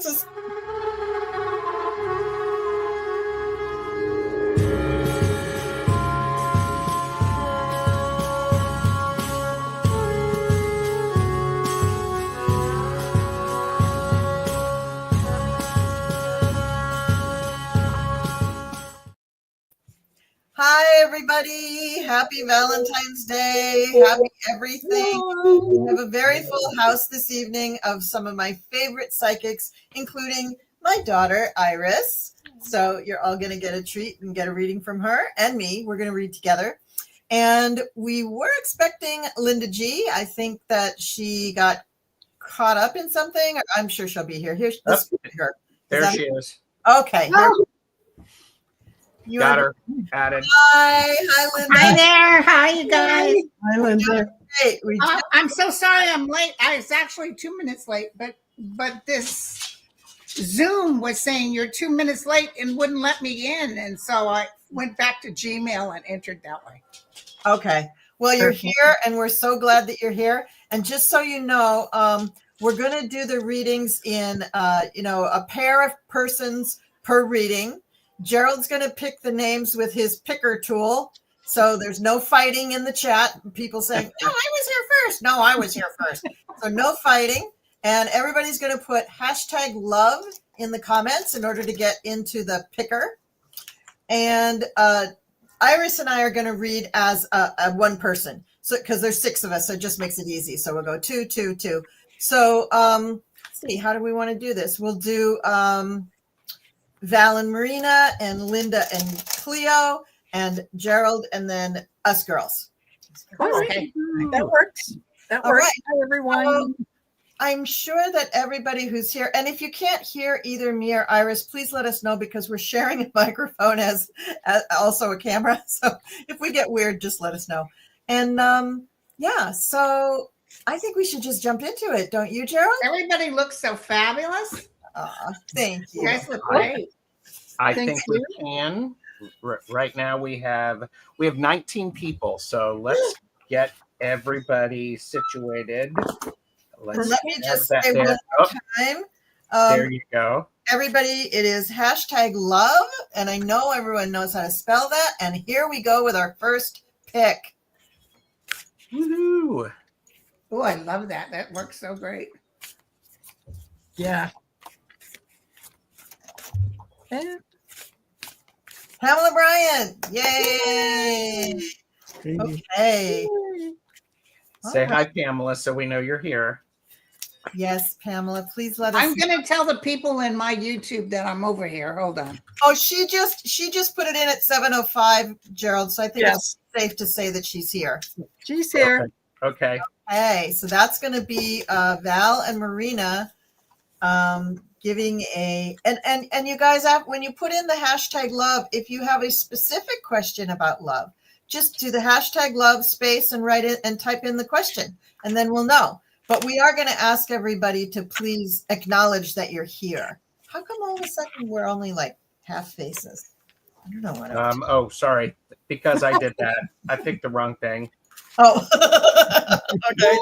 Just Hi, everybody. Happy Valentine's Day. Happy everything. We have a very full house this evening of some of my favorite psychics, including my daughter, Iris. So you're all going to get a treat and get a reading from her and me. We're going to read together. And we were expecting Linda G. I think that she got caught up in something. I'm sure she'll be here. Here's her. There she is. Okay. Got her added. Hi, Linda. Hi there. Hi, you guys. Hi, Linda. Hey, I'm so sorry I'm late. I was actually 2 minutes late, but this Zoom was saying you're 2 minutes late and wouldn't let me in. And so I went back to Gmail and entered that way. Okay. Well, you're here and we're so glad that you're here. And just so you know, we're going to do the readings in, a pair of persons per reading. Gerald's going to pick the names with his picker tool. So there's no fighting in the chat. People saying, no, I was here first. No, I was here first. So no fighting. And everybody's going to put #love in the comments in order to get into the picker. And Iris and I are going to read as a one person. So because there's 6 of us, so it just makes it easy. So we'll go 2, 2, 2. So let's see, how do we want to do this? We'll do Val and Marina and Linda and Cleo and Gerald and then us girls. Okay. That works. That works. Right. Hi, everyone. I'm sure that everybody who's here, and if you can't hear either me or Iris, please let us know because we're sharing a microphone as also a camera. So if we get weird, just let us know. And so I think we should just jump into it. Don't you, Gerald? Everybody looks so fabulous. Thank you. You guys look great. I think we can. Right now we have 19 people. So let's get everybody situated. Let me just say one more time. There you go. Everybody, it is #love. And I know everyone knows how to spell that. And here we go with our first pick. Woohoo. Oh, I love that. That works so great. Yeah. Pamela Bryant. Yay. Okay. Say hi, Pamela, so we know you're here. Yes, Pamela, please let us I'm going to tell the people in my YouTube that I'm over here. Hold on. Oh, she just put it in at 7:05, Gerald. So I think it's safe to say that she's here. She's here. Okay. Hey, so that's going to be Val and Marina giving a and you guys have, when you put in the #love, if you have a specific question about love, just do the #love space and write it and type in the question, and then we'll know. But we are going to ask everybody to please acknowledge that you're here. How come all of a sudden we're only like half faces? I don't know what. Oh, sorry, because I did that. I picked the wrong thing. Oh, okay.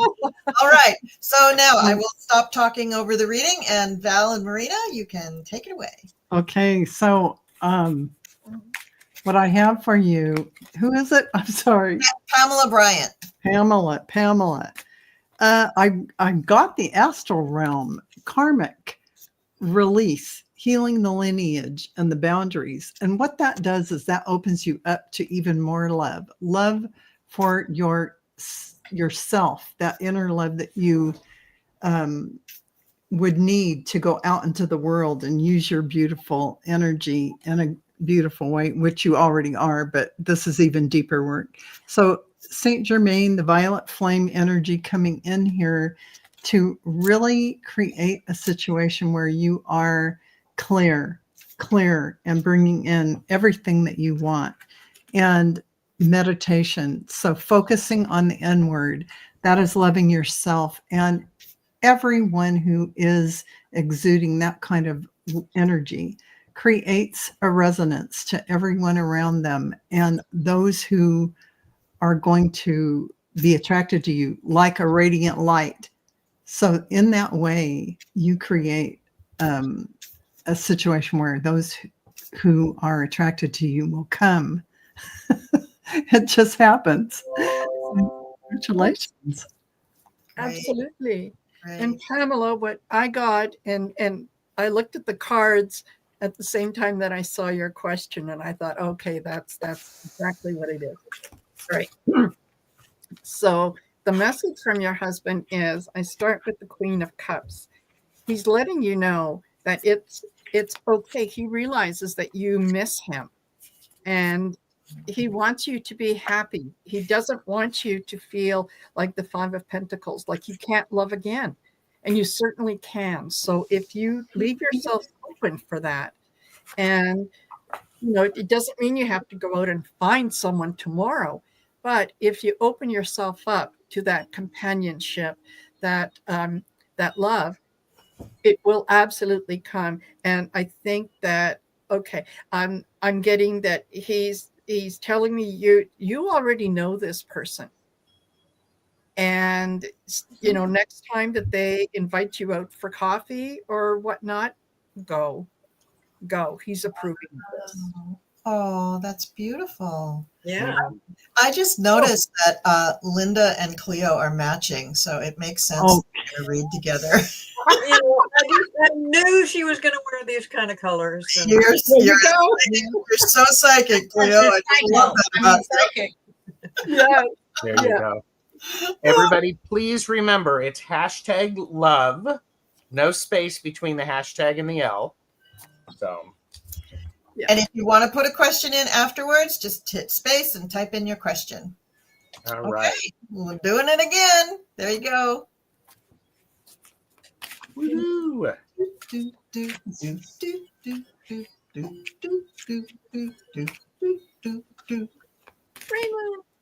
All right. So now I will stop talking over the reading, and Val and Marina, you can take it away. Okay. So, what I have for you, who is it? I'm sorry. Pamela Bryant. Pamela. I got the astral realm, karmic release, healing the lineage and the boundaries. And what that does is that opens you up to even more love for yourself, that inner love that you would need to go out into the world and use your beautiful energy in a beautiful way, which you already are, but this is even deeper work. So Saint Germain, the violet flame energy coming in here to really create a situation where you are clear and bringing in everything that you want. And meditation. So focusing on the inward, that is loving yourself, and everyone who is exuding that kind of energy creates a resonance to everyone around them. And those who are going to be attracted to you like a radiant light. So in that way, you create a situation where those who are attracted to you will come. It just happens. Congratulations. Absolutely. Great. And Pamela, what I got, and I looked at the cards at the same time that I saw your question, and I thought, okay, that's exactly what it is. Right. So the message from your husband is, I start with the Queen of Cups. He's letting you know that it's okay. He realizes that you miss him, and he wants you to be happy. He doesn't want you to feel like the Five of Pentacles, like you can't love again. And you certainly can. So if you leave yourself open for that, and it doesn't mean you have to go out and find someone tomorrow, but if you open yourself up to that companionship, that love, it will absolutely come. And I think that, okay, I'm getting that he's telling me you already know this person. And, next time that they invite you out for coffee or whatnot, go. He's approving of this. Oh, that's beautiful. Yeah. I just noticed that Linda and Cleo are matching, so it makes sense to read together. I knew she was going to wear these kind of colors. And You're so psychic, Cleo. I just love that about psychic. Yeah. There you go. Everybody, please remember, it's hashtag love, no space between the hashtag and the L. So, And if you want to put a question in afterwards, just hit space and type in your question. all right. We're doing it again. There you go. Woo.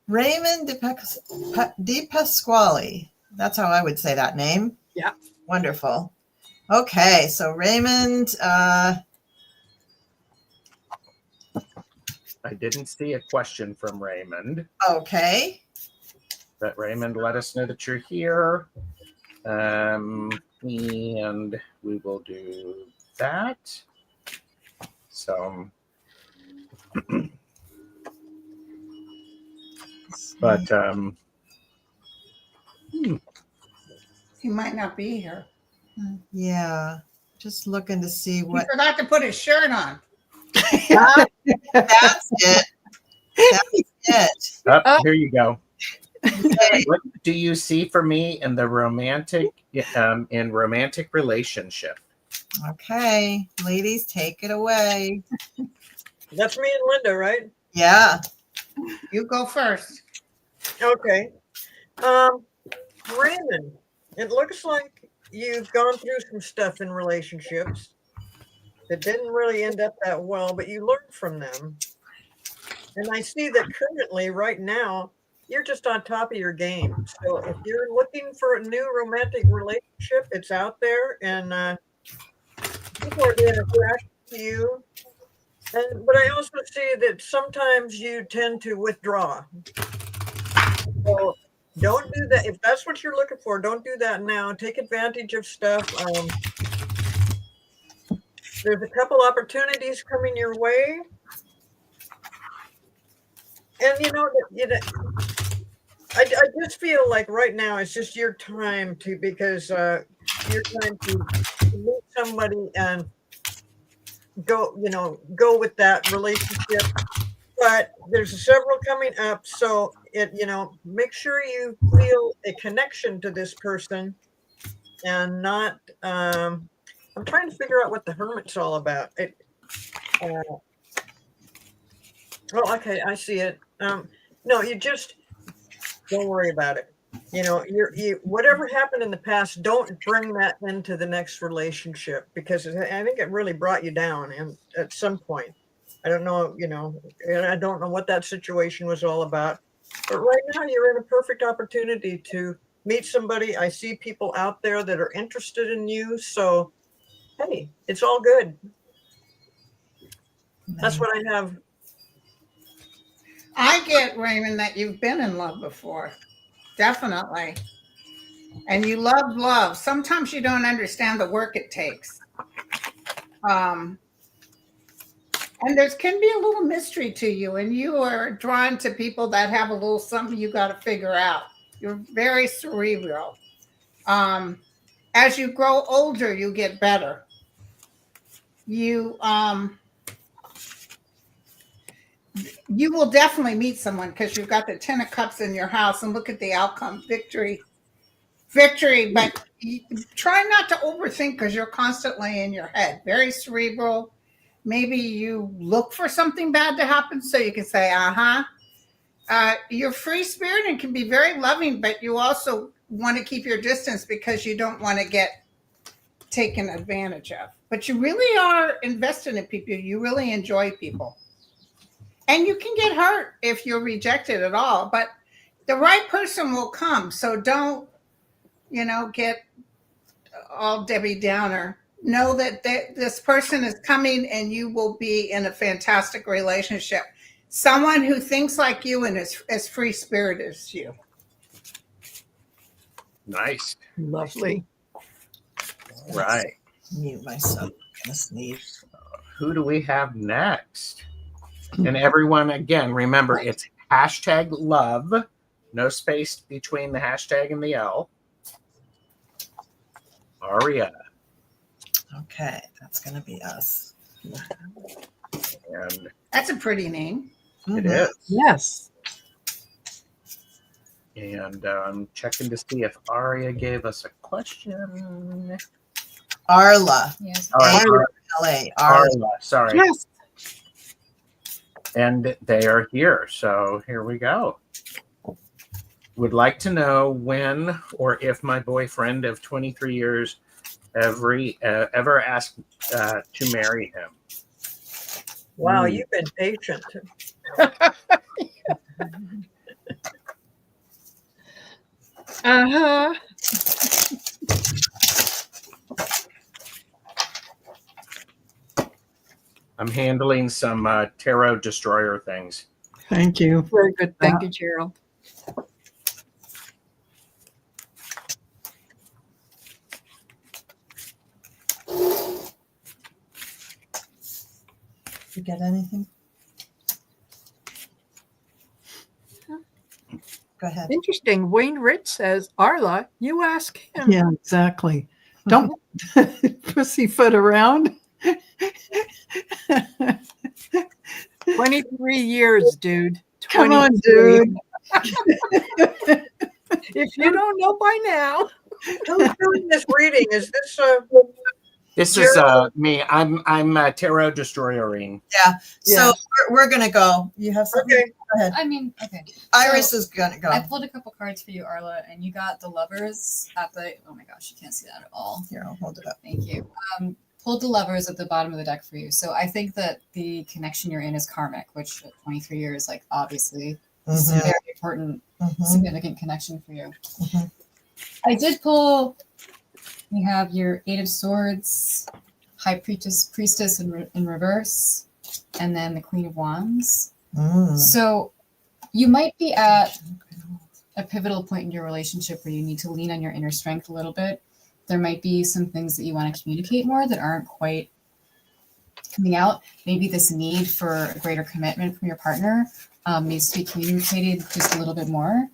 Raymond Di Pasquale. That's how I would say that name. Yeah. Wonderful. Okay, so Raymond. I didn't see a question from Raymond. Okay. But Raymond, let us know that you're here. And we will do that. So, but He might not be here. Yeah. Just looking to see He what. forgot to put his shirt on. That's it. That's it. here you go. What do you see for me in the romantic relationship? Okay, ladies, take it away. that's me and Linda, right? Yeah. You go first. Okay. Raymond, it looks like you've gone through some stuff in relationships that didn't really end up that well, but you learned from them. And I see that currently, right now, you're just on top of your game. So if you're looking for a new romantic relationship, it's out there, and people are being attracted to you. But I also see that sometimes you tend to withdraw. So don't do that. If that's what you're looking for, don't do that now. Take advantage of stuff. There's a couple opportunities coming your way. And I just feel like right now it's just your time because you're trying to meet somebody and go with that relationship. But there's several coming up, so make sure you feel a connection to this person and not. I'm trying to figure out what the Hermit's all about. Okay, I see it. No, you just don't worry about it. You whatever happened in the past, don't bring that into the next relationship, because I think it really brought you down. And at some point, I don't know, and I don't know what that situation was all about. But right now, you're in a perfect opportunity to meet somebody. I see people out there that are interested in you. So, hey, it's all good. That's what I have. I get, Raymond, that you've been in love before. Definitely. And you love love. Sometimes you don't understand the work it takes. And there can be a little mystery to you, and you are drawn to people that have a little something you got to figure out. You're very cerebral. As you grow older, you get better. You will definitely meet someone because you've got the 10 of Cups in your house, and look at the outcome, victory. But try not to overthink because you're constantly in your head, very cerebral. Maybe you look for something bad to happen so you can say, you're free spirit and can be very loving, but you also want to keep your distance because you don't want to get taken advantage of. But you really are invested in people. You really enjoy people. And you can get hurt if you're rejected at all, but the right person will come. So don't, get all Debbie Downer. Know that this person is coming and you will be in a fantastic relationship. Someone who thinks like you and is as free spirited as you. Nice. Lovely. Right. Mute myself. I'm gonna sneeze. Who do we have next? And everyone, again, remember it's #love, no space between the hashtag and the L. Aria. Okay, that's gonna be us. And That's a pretty name. it is. Yes. And I'm checking to see if Aria gave us a question. Arla. Yes. Arla. Arla, sorry. Yes. And they are here. So here we go. Would like to know when or if my boyfriend of 23 years ever asked to marry him. Wow, Mm. you've been patient. Uh-huh. I'm handling some tarot destroyer things. Thank you. Very good. Thank you, Gerald. You get anything? Go ahead. Interesting. Wayne Rich says, Arla, you ask him. Yeah, exactly. Don't pussyfoot around. 23 years, dude. Come on, 23. dude. If you don't know by now. Who's doing this reading? Is this This is me. I'm tarot destroyering. Yeah. So Yeah. we're gonna go. You have something? okay? Go ahead. I mean, okay. Iris So, is gonna go. I pulled a couple cards for you, Arla, and you got the lovers at the. Oh my gosh, you can't see that at all. Here, I'll hold it up. Thank you. Pulled the lovers at the bottom of the deck for you. So I think that the connection you're in is karmic, which at 23 years, like obviously, is a Mhm, very important, mhm, significant connection for you. mhm. I did pull. You have your Eight of Swords, High Priestess in reverse, and then the Queen of Wands. Mm. So you might be at a pivotal point in your relationship where you need to lean on your inner strength a little bit. There might be some things that you want to communicate more that aren't quite coming out. Maybe this need for a greater commitment from your partner needs to be communicated just a little bit more.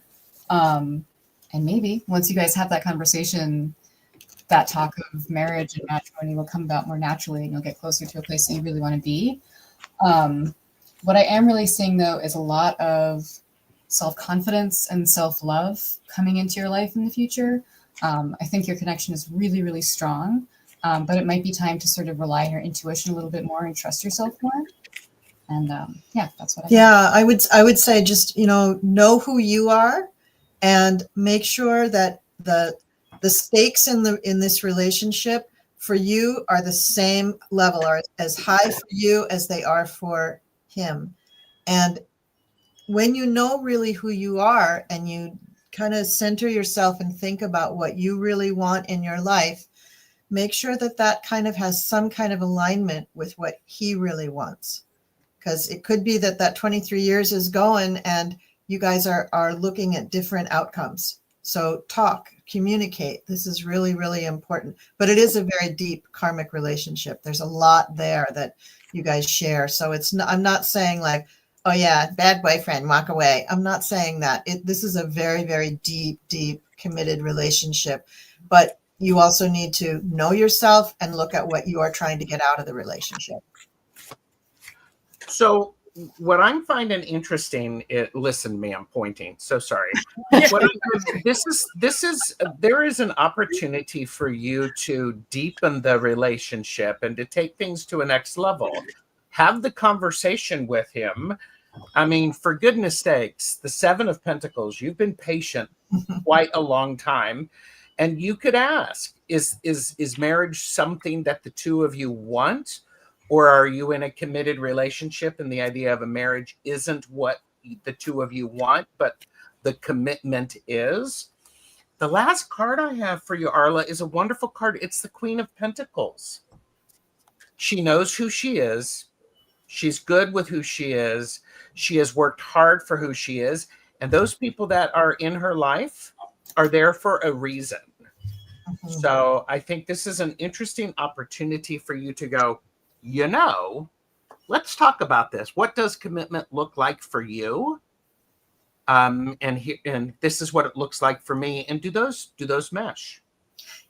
And maybe once you guys have that conversation, that talk of marriage and matrimony will come about more naturally and you'll get closer to a place that you really want to be. What I am really seeing, though, is a lot of self-confidence and self-love coming into your life in the future. I think your connection is really, really strong, but it might be time to sort of rely on your intuition a little bit more and trust yourself more. And yeah, that's what I Yeah, I would say just, know who you are and make sure that the stakes in this relationship for you are the same level, or as high for you as they are for him. And when you know really who you are and you kind of center yourself and think about what you really want in your life, make sure that kind of has some kind of alignment with what he really wants. Because it could be that 23 years is going and you guys are looking at different outcomes. So talk, communicate. This is really, really important. But it is a very deep karmic relationship. There's a lot there that you guys share. So it's not, I'm not saying like, oh yeah, bad boyfriend, walk away. I'm not saying that. This is a very, very deep, deep committed relationship. But you also need to know yourself and look at what you are trying to get out of the relationship. So what I'm finding interesting, listen, me, I'm pointing. So sorry. There is an opportunity for you to deepen the relationship and to take things to a next level. Have the conversation with him. I mean, for goodness sakes, the 7 of Pentacles, you've been patient quite a long time. And you could ask, is marriage something that the two of you want? Or are you in a committed relationship and the idea of a marriage isn't what the two of you want, but the commitment is? The last card I have for you, Arla, is a wonderful card. It's the Queen of Pentacles. She knows who she is. She's good with who she is. She has worked hard for who she is. And those people that are in her life are there for a reason. So I think this is an interesting opportunity for you to go, you know, let's talk about this. What does commitment look like for you? And this is what it looks like for me. And do those mesh?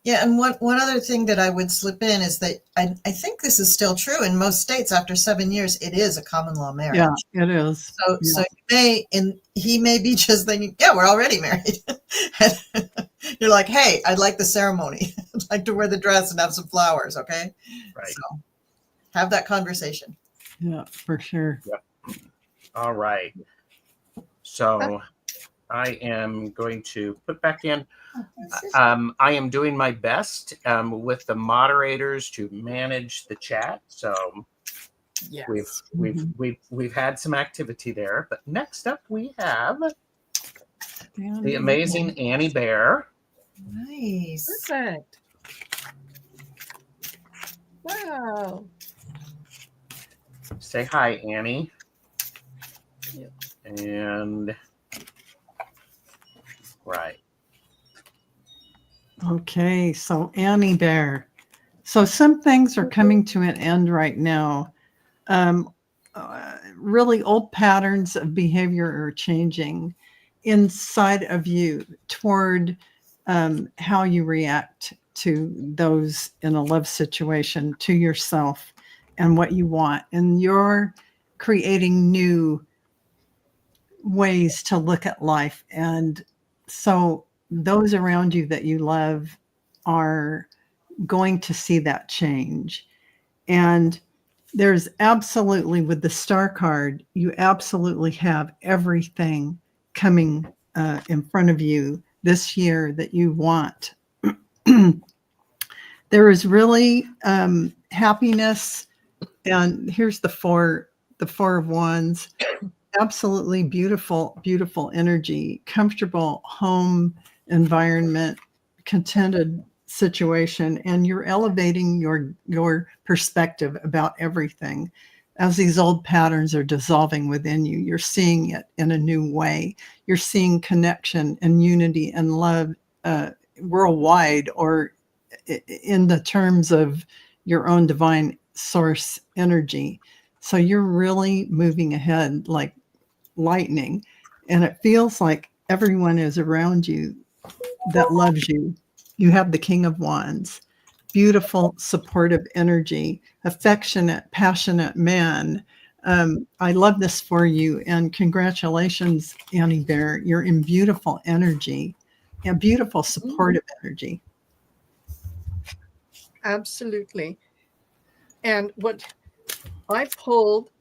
Yeah, and one other thing that I would slip in is that I think this is still true in most states. After 7 years, it is a common law marriage. Yeah, it is. So he may be just thinking, yeah, we're already married. And you're like, hey, I'd like the ceremony. I'd like to wear the dress and have some flowers. Okay, right. So have that conversation. Yeah, for sure. Yeah. All right. So I am going to put back in. I am doing my best with the moderators to manage the chat. So Yes. we've had some activity there. But next up we have the amazing Annie Bear. Nice. Perfect. Wow. Say hi, Annie. Yeah. And right. Okay, so Annie Bear. So some things are coming to an end right now. Really old patterns of behavior are changing inside of you toward how you react to those in a love situation, to yourself and what you want. And you're creating new ways to look at life. And so those around you that you love are going to see that change. And there's absolutely, with the star card, you absolutely have everything coming in front of you this year that you want. There is really happiness. And here's the four of wands. Absolutely beautiful, beautiful energy, comfortable home environment, contented situation, and you're elevating your perspective about everything. As these old patterns are dissolving within you, you're seeing it in a new way. You're seeing connection and unity and love worldwide, or in the terms of your own divine source energy. So you're really moving ahead like lightning, and it feels like everyone is around you that loves you. You have the King of Wands, beautiful, supportive energy, affectionate, passionate man. I love this for you, and congratulations, Annie Bear. You're in beautiful energy and beautiful, supportive energy. Absolutely. And what I pulled,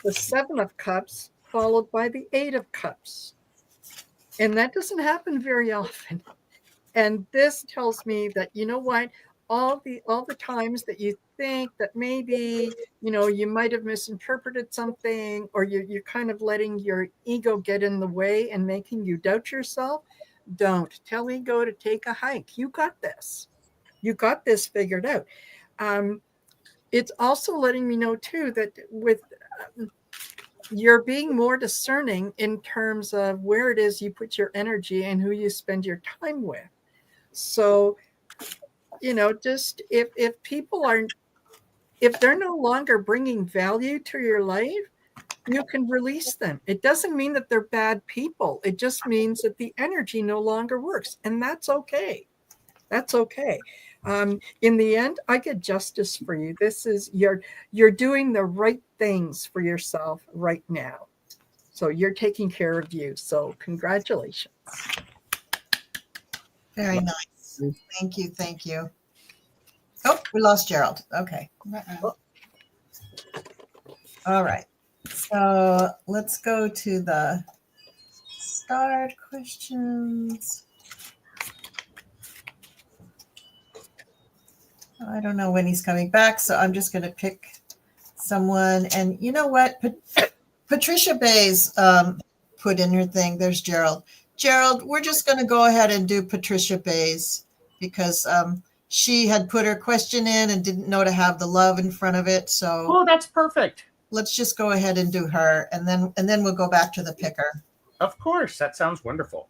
the 7 of Cups, followed by the 8 of Cups. And that doesn't happen very often. And this tells me that, you know what, all the times that you think that maybe, you know, you might have misinterpreted something, or you're kind of letting your ego get in the way and making you doubt yourself, don't. Tell ego to take a hike. You got this. You got this figured out. It's also letting me know, too, that with you're being more discerning in terms of where it is you put your energy and who you spend your time with. So, just if people aren't, if they're no longer bringing value to your life, you can release them. It doesn't mean that they're bad people. It just means that the energy no longer works. And that's okay. That's okay. In the end, I get justice for you. This is you're doing the right things for yourself right now. So you're taking care of you. So congratulations. Very nice. Thank you. Thank you. Oh, we lost Gerald. Okay. All right. So let's go to the start questions. I don't know when he's coming back, so I'm just going to pick someone. And you know what? Patricia Bays put in her thing. There's Gerald. Gerald, we're just going to go ahead and do Patricia Bays because she had put her question in and didn't know to have the love in front of it. So Oh, that's perfect. let's just go ahead and do her, and then we'll go back to the picker. Of course. That sounds wonderful.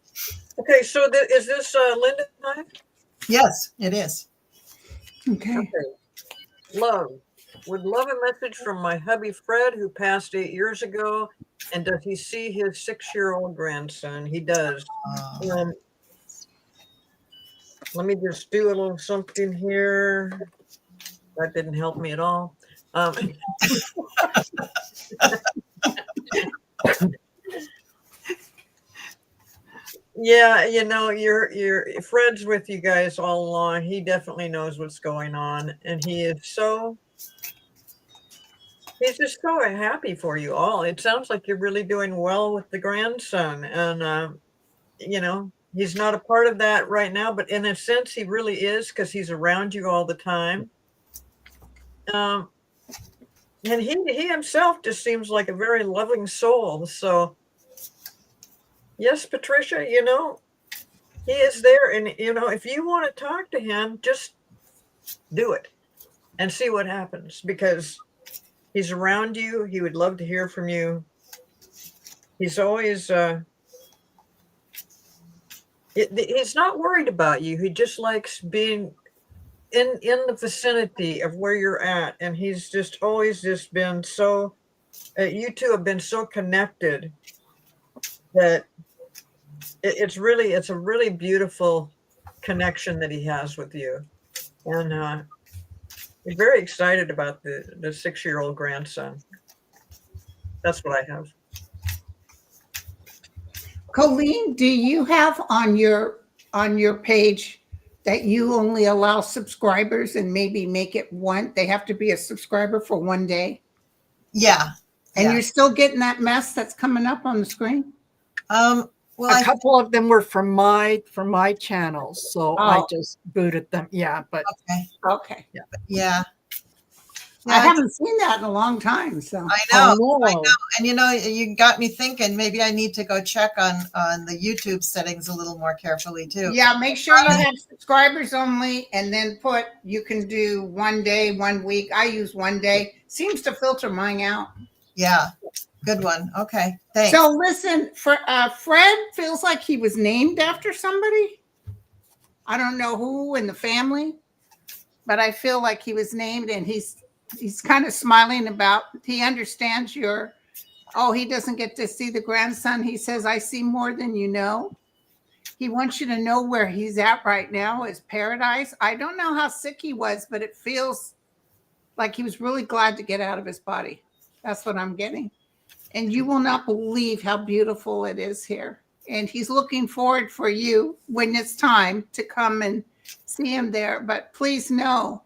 Okay, so is this Linda time? Yes, it is. Okay. Love. Would love a message from my hubby Fred, who passed 8 years ago. And does he see his 6-year-old grandson? He does. Let me just do a little something here. That didn't help me at all. Yeah, your Fred's with you guys all along. He definitely knows what's going on, and he's just so happy for you all. It sounds like you're really doing well with the grandson, and he's not a part of that right now, but in a sense he really is, because he's around you all the time. And he himself just seems like a very loving soul. So yes, Patricia, he is there. And, if you want to talk to him, just do it and see what happens, because he's around you. He would love to hear from you. He's always, he's not worried about you. He just likes being in the vicinity of where you're at. And he's just always just been so, you two have been so connected that it's a really beautiful connection that he has with you. And he's very excited about the 6-year-old grandson. That's what I have. Colleen, do you have on your page that you only allow subscribers and maybe make it they have to be a subscriber for 1 day? Yeah. And you're still getting that mess that's coming up on the screen? Well, a couple of them were from my channels, so I just booted them. Yeah, but okay. Yeah. I haven't seen that in a long time. So I know. And you got me thinking maybe I need to go check on the YouTube settings a little more carefully too. Yeah, make sure you have subscribers only, and then you can do 1 day, 1 week. I use 1 day. Seems to filter mine out. Yeah. Good one. Okay. Thanks. So listen, Fred feels like he was named after somebody. I don't know who in the family, but I feel like he was named, and he's kind of smiling about, he understands he doesn't get to see the grandson. He says, I see more than you know. He wants you to know where he's at right now is paradise. I don't know how sick he was, but it feels like he was really glad to get out of his body. That's what I'm getting. And you will not believe how beautiful it is here. And he's looking forward for you when it's time to come and see him there. But please know,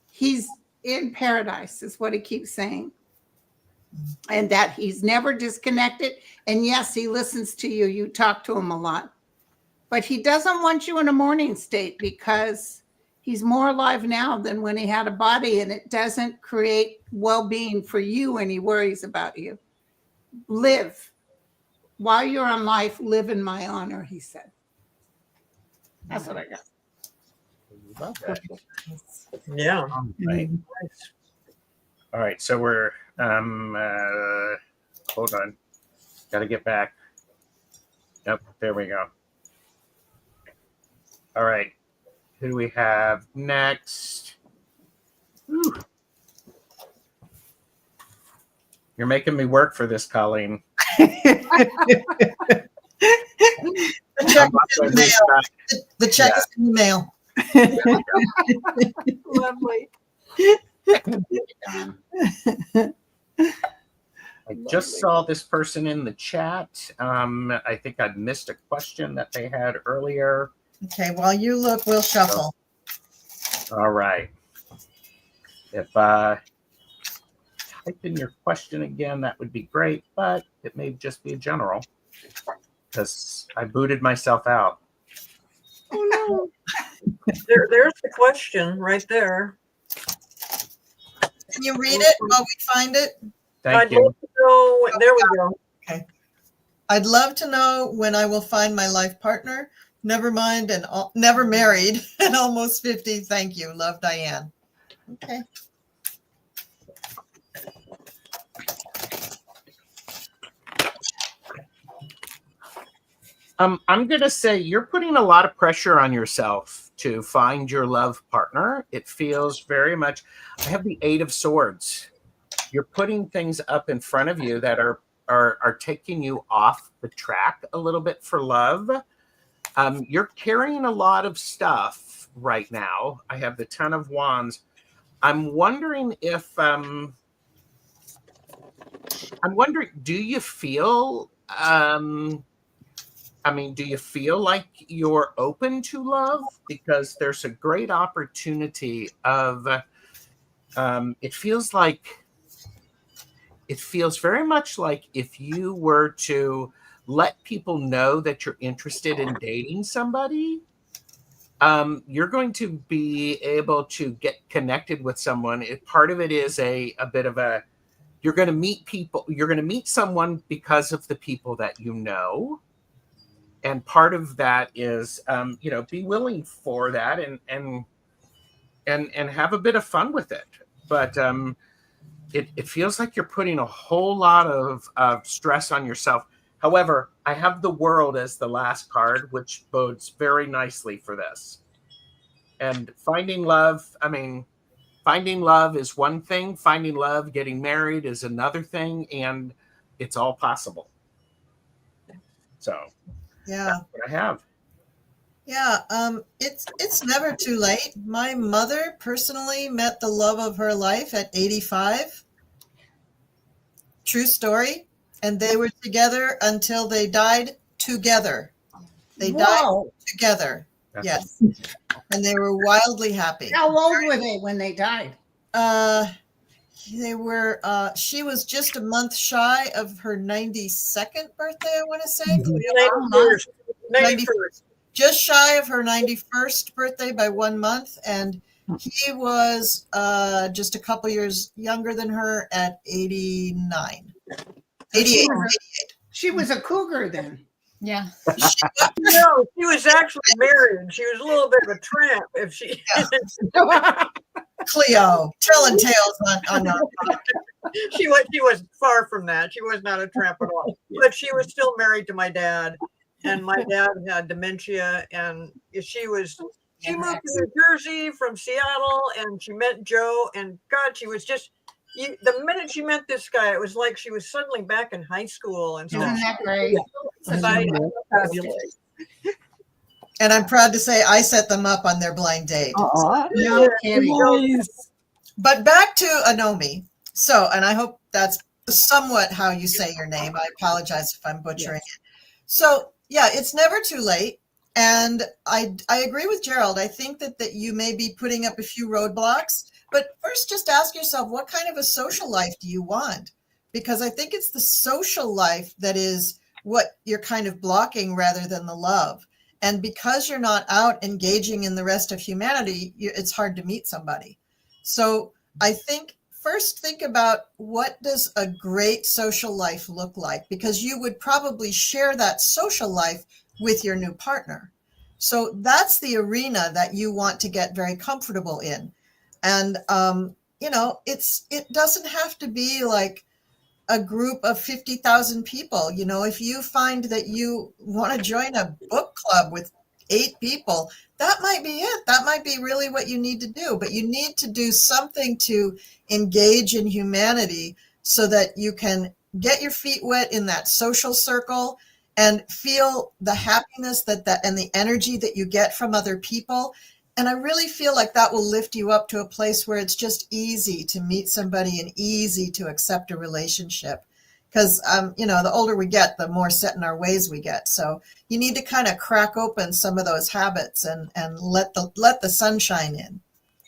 he's in paradise is what he keeps saying. And that he's never disconnected. And yes, he listens to you. You talk to him a lot. But he doesn't want you in a mourning state, because he's more alive now than when he had a body, and it doesn't create well-being for you, and he worries about you. Live. While you're on life, live in my honor, he said. That's what I got. Love that. Yeah. All right. So we're hold on. Got to get back. Yep, there we go. All right. Who do we have next? Whew. You're making me work for this, Colleen. The check is in the mail. The check is in the mail. Lovely. I just saw this person in the chat. I think I missed a question that they had earlier. Okay, while you look, we'll shuffle. All right. If type in your question again, that would be great, but it may just be a general because I booted myself out. Oh no. There's the question right there. Can you read it while we find it? Thank I'd you. love to know. There we go. Okay. I'd love to know when I will find my life partner. Never mind and never married and almost 50. Thank you. Love, Diane. Okay. I'm going to say you're putting a lot of pressure on yourself to find your love partner. It feels very much, I have the 8 of Swords. You're putting things up in front of you that are taking you off the track a little bit for love. You're carrying a lot of stuff right now. I have the 10 of Wands. I'm wondering if, do you feel, do you feel like you're open to love? Because there's a great opportunity of, it feels very much like if you were to let people know that you're interested in dating somebody, you're going to be able to get connected with someone. Part of it is a bit of a, you're going to meet people, you're going to meet someone because of the people that you know. And part of that is, be willing for that and have a bit of fun with it. But it feels like you're putting a whole lot of stress on yourself. However, I have the World as the last card, which bodes very nicely for this. And finding love is one thing. Finding love, getting married is another thing. And it's all possible. So Yeah. that's what I have. Yeah. It's never too late. My mother personally met the love of her life at 85. True story. And they were together until they died together. They died together. Yes. And they were wildly happy. How old were they when they died? They were, she was just a month shy of her 92nd birthday, I want to say. 91st. Just shy of her 91st birthday by 1 month. And he was just a couple years younger than her at 89. 88. She was a cougar then. Yeah. No, she was actually married. She was a little bit of a tramp. If she, Cleo, telling tales on she was far from that. She was not a tramp at all. But she was still married to my dad, and my dad had dementia, and she moved to New Jersey from Seattle, and she met Joe, and God, she was just. The minute she met this guy, it was like she was suddenly back in high school and stuff. Isn't that great? And I'm proud to say I set them up on their blind date. No kidding. But back to Anomie. So, and I hope that's somewhat how you say your name. I apologize if I'm butchering it. So, yeah, it's never too late. And I agree with Gerald. I think that you may be putting up a few roadblocks. But first, just ask yourself, what kind of a social life do you want? Because I think it's the social life that is what you're kind of blocking rather than the love. And because you're not out engaging in the rest of humanity, it's hard to meet somebody. So I think first think about what does a great social life look like? Because you would probably share that social life with your new partner. So that's the arena that you want to get very comfortable in. And, it doesn't have to be like a group of 50,000 people. You know, if you find that you want to join a book club with 8 people, that might be it. That might be really what you need to do. But you need to do something to engage in humanity so that you can get your feet wet in that social circle and feel the happiness that and the energy that you get from other people. And I really feel like that will lift you up to a place where it's just easy to meet somebody and easy to accept a relationship. Because, you know, the older we get, the more set in our ways we get. So you need to kind of crack open some of those habits and let the sunshine in.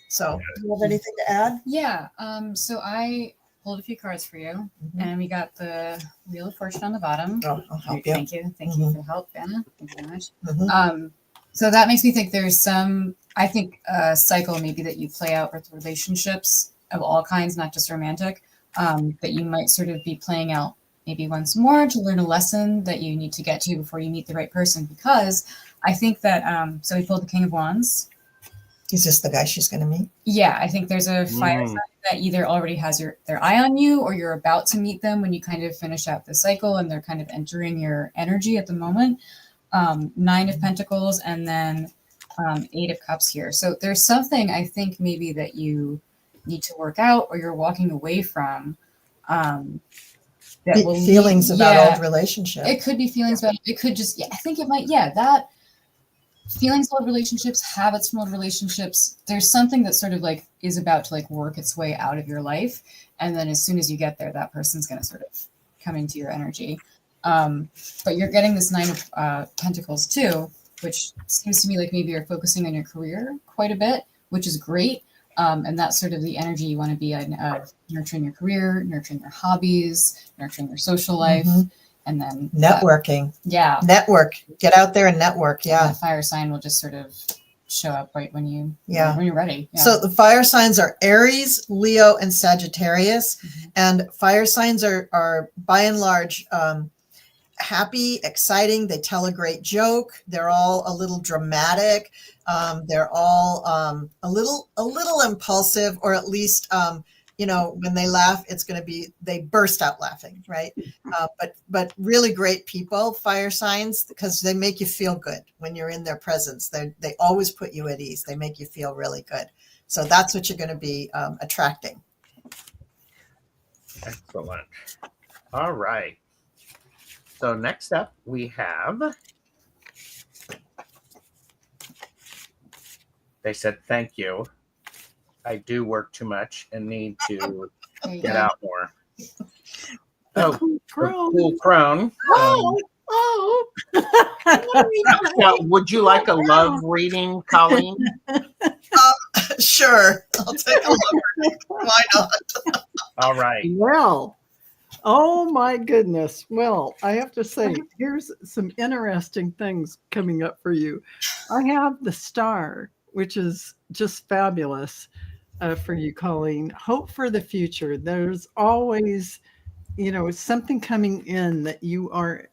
So do you have anything to add? Yeah. So I pulled a few cards for you, and we got the Wheel of Fortune on the bottom. Oh, I'll help you. Thank you. Thank you for the help, Anna. Thank you very much. So that makes me think there's some, I think, a cycle maybe that you play out with relationships of all kinds, not just romantic, that you might sort of be playing out maybe once more to learn a lesson that you need to get to before you meet the right person. Because I think that, so we pulled the King of Wands. Is this the guy she's going to meet? Yeah, I think there's a fire sign that either already has their eye on you, or you're about to meet them when you kind of finish out the cycle and they're kind of entering your energy at the moment. 9 of Pentacles and then 8 of Cups here. So there's something I think maybe that you need to work out or you're walking away from. That will feelings about old relationships. It could be feelings about it. Could just, I think it might, that feelings of old relationships, habits from old relationships. There's something that sort of like is about to like work its way out of your life. And then as soon as you get there, that person's going to sort of come into your energy. But you're getting this 9 of Pentacles too, which seems to me like maybe you're focusing on your career quite a bit, which is great. And that's sort of the energy you want to be in, of nurturing your career, nurturing your hobbies, nurturing your social life, and then networking. Network. Get out there and network. And the fire sign will just sort of show up right when when you're ready. So the fire signs are Aries, Leo, and Sagittarius, and fire signs are by and large happy, exciting. They tell a great joke. They're all a little dramatic. They're all a little impulsive, or at least, you know, when they laugh, it's going to be, they burst out laughing, right? But really great people, fire signs, because they make you feel good when you're in their presence. They always put you at ease. They make you feel really good. So that's what you're going to be attracting. Excellent. All right. So next up, we have, they said, thank you. I do work too much and need to get out more. Cool Crone. Cool Crone. Now, would you like a love reading, Colleen? Sure. I'll take a look. Why not? All right. Well, oh my goodness. Well, I have to say, here's some interesting things coming up for you. I have the Star, which is just fabulous for you, Colleen. Hope for the future. There's always, you know, something coming in that you are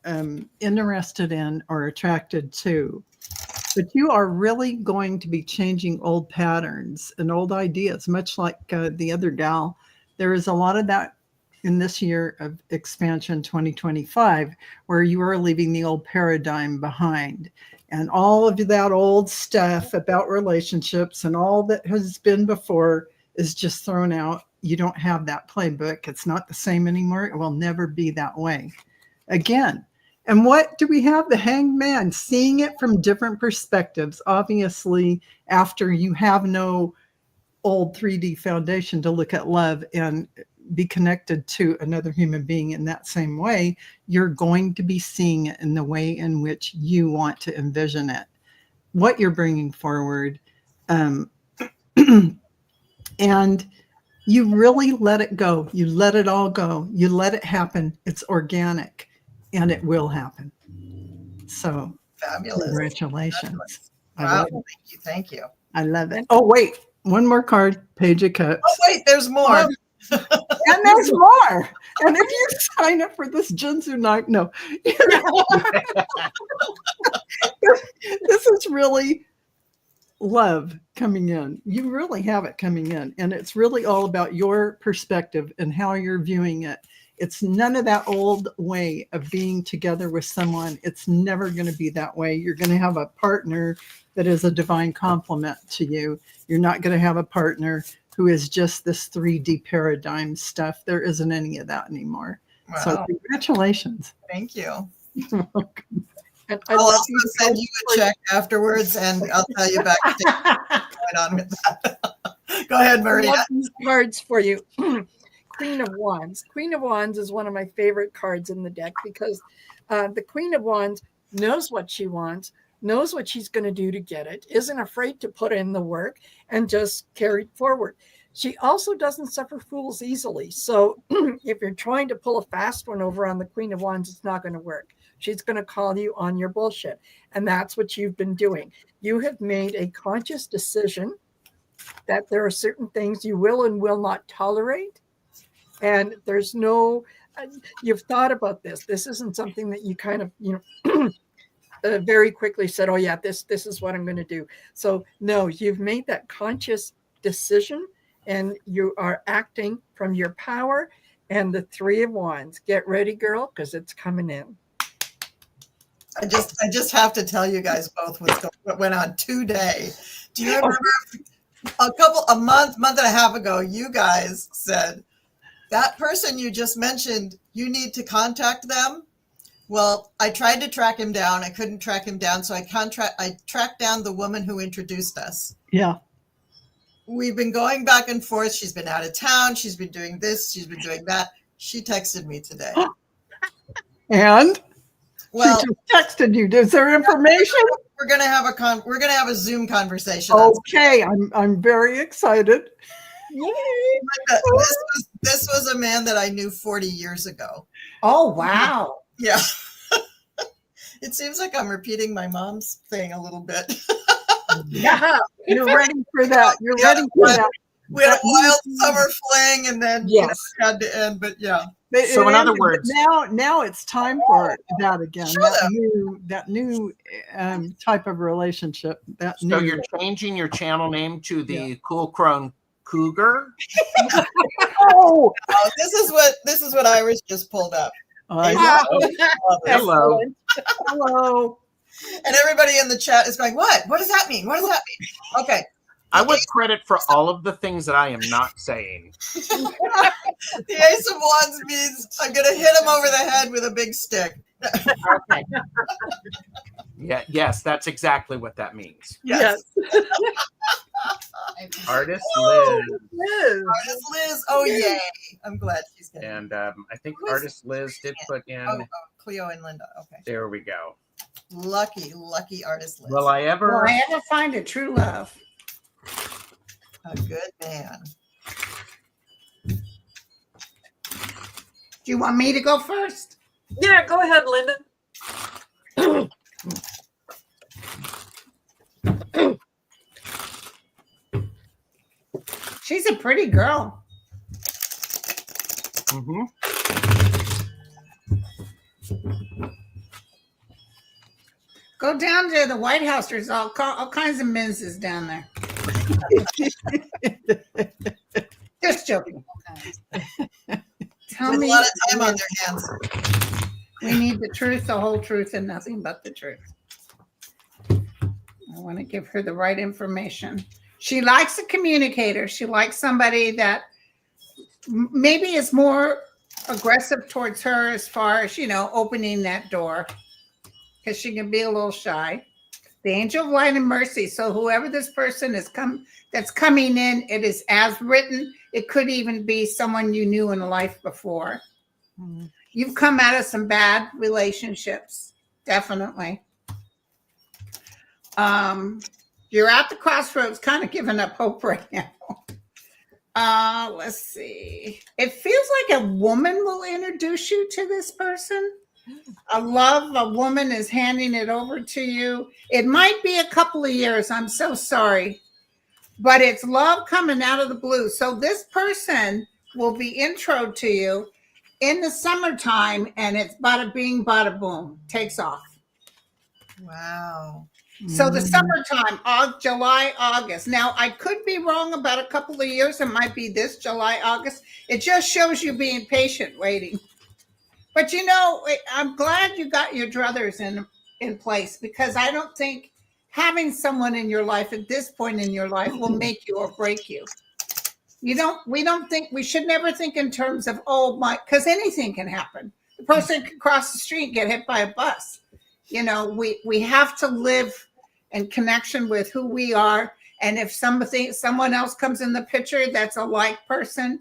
interested in or attracted to. But you are really going to be changing old patterns and old ideas, much like the other gal. There is a lot of that in this year of expansion 2025, where you are leaving the old paradigm behind. And all of that old stuff about relationships and all that has been before is just thrown out. You don't have that playbook. It's not the same anymore. It will never be that way again. And what do we have? The Hanged Man, seeing it from different perspectives. Obviously, after you have no old 3D foundation to look at love and be connected to another human being in that same way, you're going to be seeing it in the way in which you want to envision it, what you're bringing forward. And you really let it go. You let it all go. You let it happen. It's organic and it will happen. So Fabulous. Congratulations. Wow. Thank you. I love it. Oh, wait, one more card, Page of Cups. Oh, wait, there's more. And there's more. And if you sign up for this Jinzu night, no. This is really love coming in. You really have it coming in. And it's really all about your perspective and how you're viewing it It's none of that old way of being together with someone. It's never going to be that way. You're going to have a partner that is a divine complement to you. You're not going to have a partner who is just this 3D paradigm stuff. There isn't any of that anymore. Wow. So congratulations. Thank you. And I'll also send you a check afterwards, and I'll tell you back what's going on with that. Go ahead, I Maria. love these cards for you. Queen of Wands. Queen of Wands is one of my favorite cards in the deck because the Queen of Wands knows what she wants, knows what she's going to do to get it, isn't afraid to put in the work, and just carry it forward. She also doesn't suffer fools easily. So if you're trying to pull a fast one over on the Queen of Wands, it's not going to work. She's going to call you on your bullshit. And that's what you've been doing. You have made a conscious decision that there are certain things you will and will not tolerate. And there's no, you've thought about this. This isn't something that you kind of, very quickly said, oh yeah, this is what I'm going to do. So no, you've made that conscious decision and you are acting from your power. And the Three of Wands, get ready, girl, because it's coming in. I just have to tell you guys both what went on today. Do you remember a month and a half ago, you guys said, that person you just mentioned, you need to contact them? Well, I tried to track him down. I couldn't track him down. So I tracked down the woman who introduced us. Yeah. We've been going back and forth. She's been out of town. She's been doing this. She's been doing that. She texted me today. And well, she just texted you. Is there information? We're gonna have a Zoom conversation. Okay, I'm very excited. Yay! This was a man that I knew 40 years ago. Oh, wow. Yeah. It seems like I'm repeating my mom's thing a little bit. Yeah. You're ready for that. You're ready for that. We had a wild summer fling, and then Yes. it had to end. But yeah. So in other words, now it's time for that again. Sure. That new type of relationship. So you're changing your channel name to the Cool Crone Cougar? Oh, This is what Iris just pulled up. I Oh, Love it. hello. hello. And everybody in the chat is going, what? What does that mean? What does that mean? Okay. I would credit for all of the things that I am not saying. The Ace of Wands means I'm going to hit him over the head with a big stick. Okay. Yeah, yes, that's exactly what that means. Yes. Artist Liz. Artist Liz. Oh, yay. I'm glad she's getting it. And I think Who is Artist Liz did put in. Oh, Cleo and Linda. Okay. There we go. Lucky Artist Liz. Will I Will ever? I ever find a true love? A good man. Do you want me to go first? Yeah, go ahead, Linda. She's a pretty girl. Mm-hmm. Go down to the White House. There's all kinds of menses down there. Just joking. Tell With me, a lot of time on their hands. we need the truth, the whole truth, and nothing but the truth. I want to give her the right information. She likes a communicator. She likes somebody that maybe is more aggressive towards her as far as, opening that door, because she can be a little shy. The angel of light and mercy. So whoever this person that's coming in, it is as written. It could even be someone you knew in life before. Mm-hmm. You've come out of some bad relationships, definitely. You're at the crossroads, kind of giving up hope right now. Let's see. It feels like a woman will introduce you to this person. A woman is handing it over to you. It might be a couple of years. I'm so sorry. But it's love coming out of the blue. So this person will be introed to you in the summertime, and it's bada bing, bada boom, takes off. Wow. So the summertime, July, August. Now, I could be wrong about a couple of years. It might be this July, August. It just shows you being patient, waiting. But I'm glad you got your druthers in place, because I don't think having someone in your life at this point in your life will make you or break you. We should never think in terms of, because anything can happen. The person can cross the street and get hit by a bus. We have to live in connection with who we are. And if someone else comes in the picture that's a like person,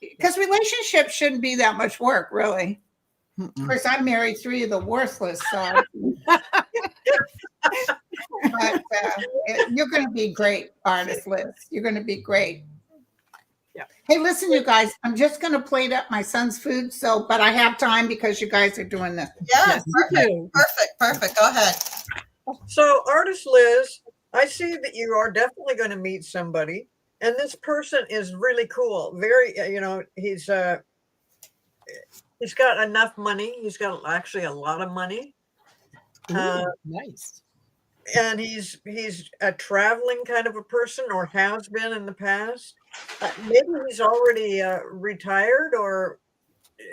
because relationships shouldn't be that much work, really. Of course, I married 3 of the worthless, so. But you're going to be great, artist Liz. You're going to be great. Yeah. Hey, listen, you guys, I'm just going to plate up my son's food. But I have time because you guys are doing this. Yeah, perfect. Go ahead. So, artist Liz, I see that you are definitely going to meet somebody, and this person is really cool. Very, he's got enough money. He's got actually a lot of money. Nice. And he's a traveling kind of a person, or has been in the past. Maybe he's already retired, or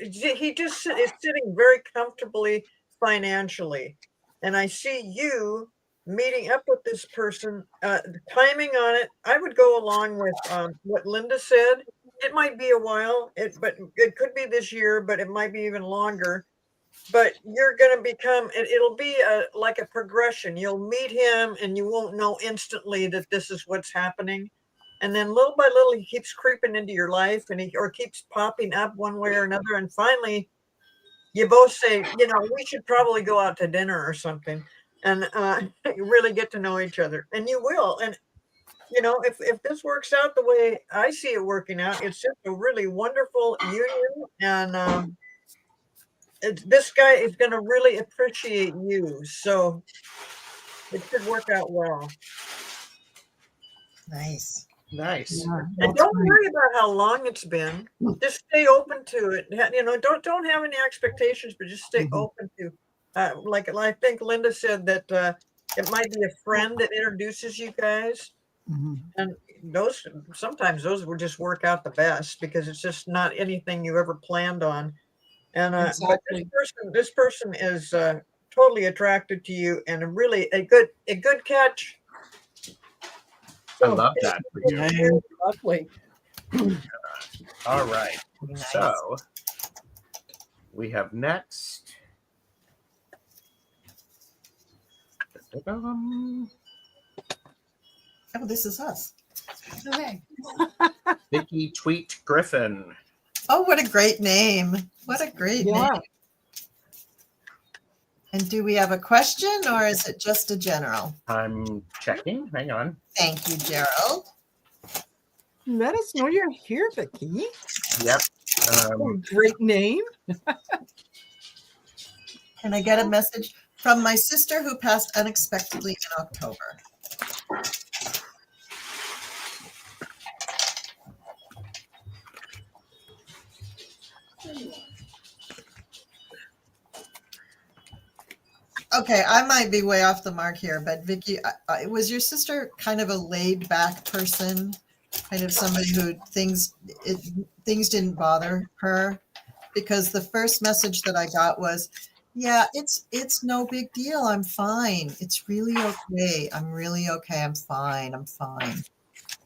he just is sitting very comfortably financially. And I see you meeting up with this person. The timing on it, I would go along with what Linda said. It might be a while, but it could be this year, but it might be even longer. But you're going to become, it'll be like a progression. You'll meet him and you won't know instantly that this is what's happening. And then little by little, he keeps creeping into your life, or keeps popping up one way or another. And finally, you both say, we should probably go out to dinner or something, and you really get to know each other. And you will. And, if this works out the way I see it working out, it's just a really wonderful union. And this guy is going to really appreciate you. So it should work out well. Nice. And don't worry about how long it's been. Just stay open to it. Don't have any expectations, but just stay open to. Like I think Linda said that it might be a friend that introduces you guys, and sometimes those will just work out the best, because it's just not anything you ever planned on. And Exactly. but this person is totally attracted to you, and really a good catch. I love that for you. Lovely. All right. Nice. So we have next. Oh, this is us. Okay. Vickee Tweet Griffin. Oh, what a great name. What a great name. And do we have a question, or is it just a general? I'm checking. Hang on. Thank you, Gerald. Let us know you're here, Vickee. Yep. Great name. Can I get a message from my sister who passed unexpectedly in October? Okay, I might be way off the mark here, but Vickee, was your sister kind of a laid back person? Kind of somebody who things didn't bother her? Because the first message that I got was, yeah, it's no big deal. I'm fine. It's really okay. I'm really okay. I'm fine.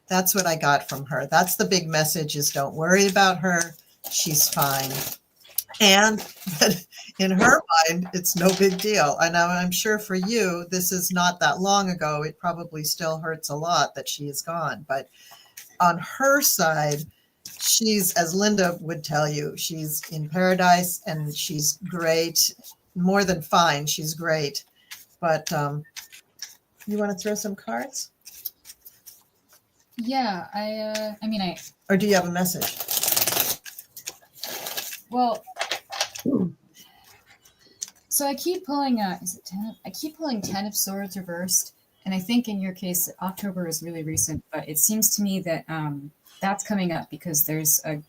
That's what I got from her. That's the big message, is don't worry about her. She's fine. And in her mind, it's no big deal. And I'm sure for you, this is not that long ago. It probably still hurts a lot that she is gone. But on her side, she's, as Linda would tell you, she's in paradise and she's great. More than fine. She's great. But you want to throw some cards? Yeah, Or do you have a message? Well, so I keep pulling, is it 10? I keep pulling 10 of Swords reversed. And I think in your case, October is really recent, but it seems to me that that's coming up because there's a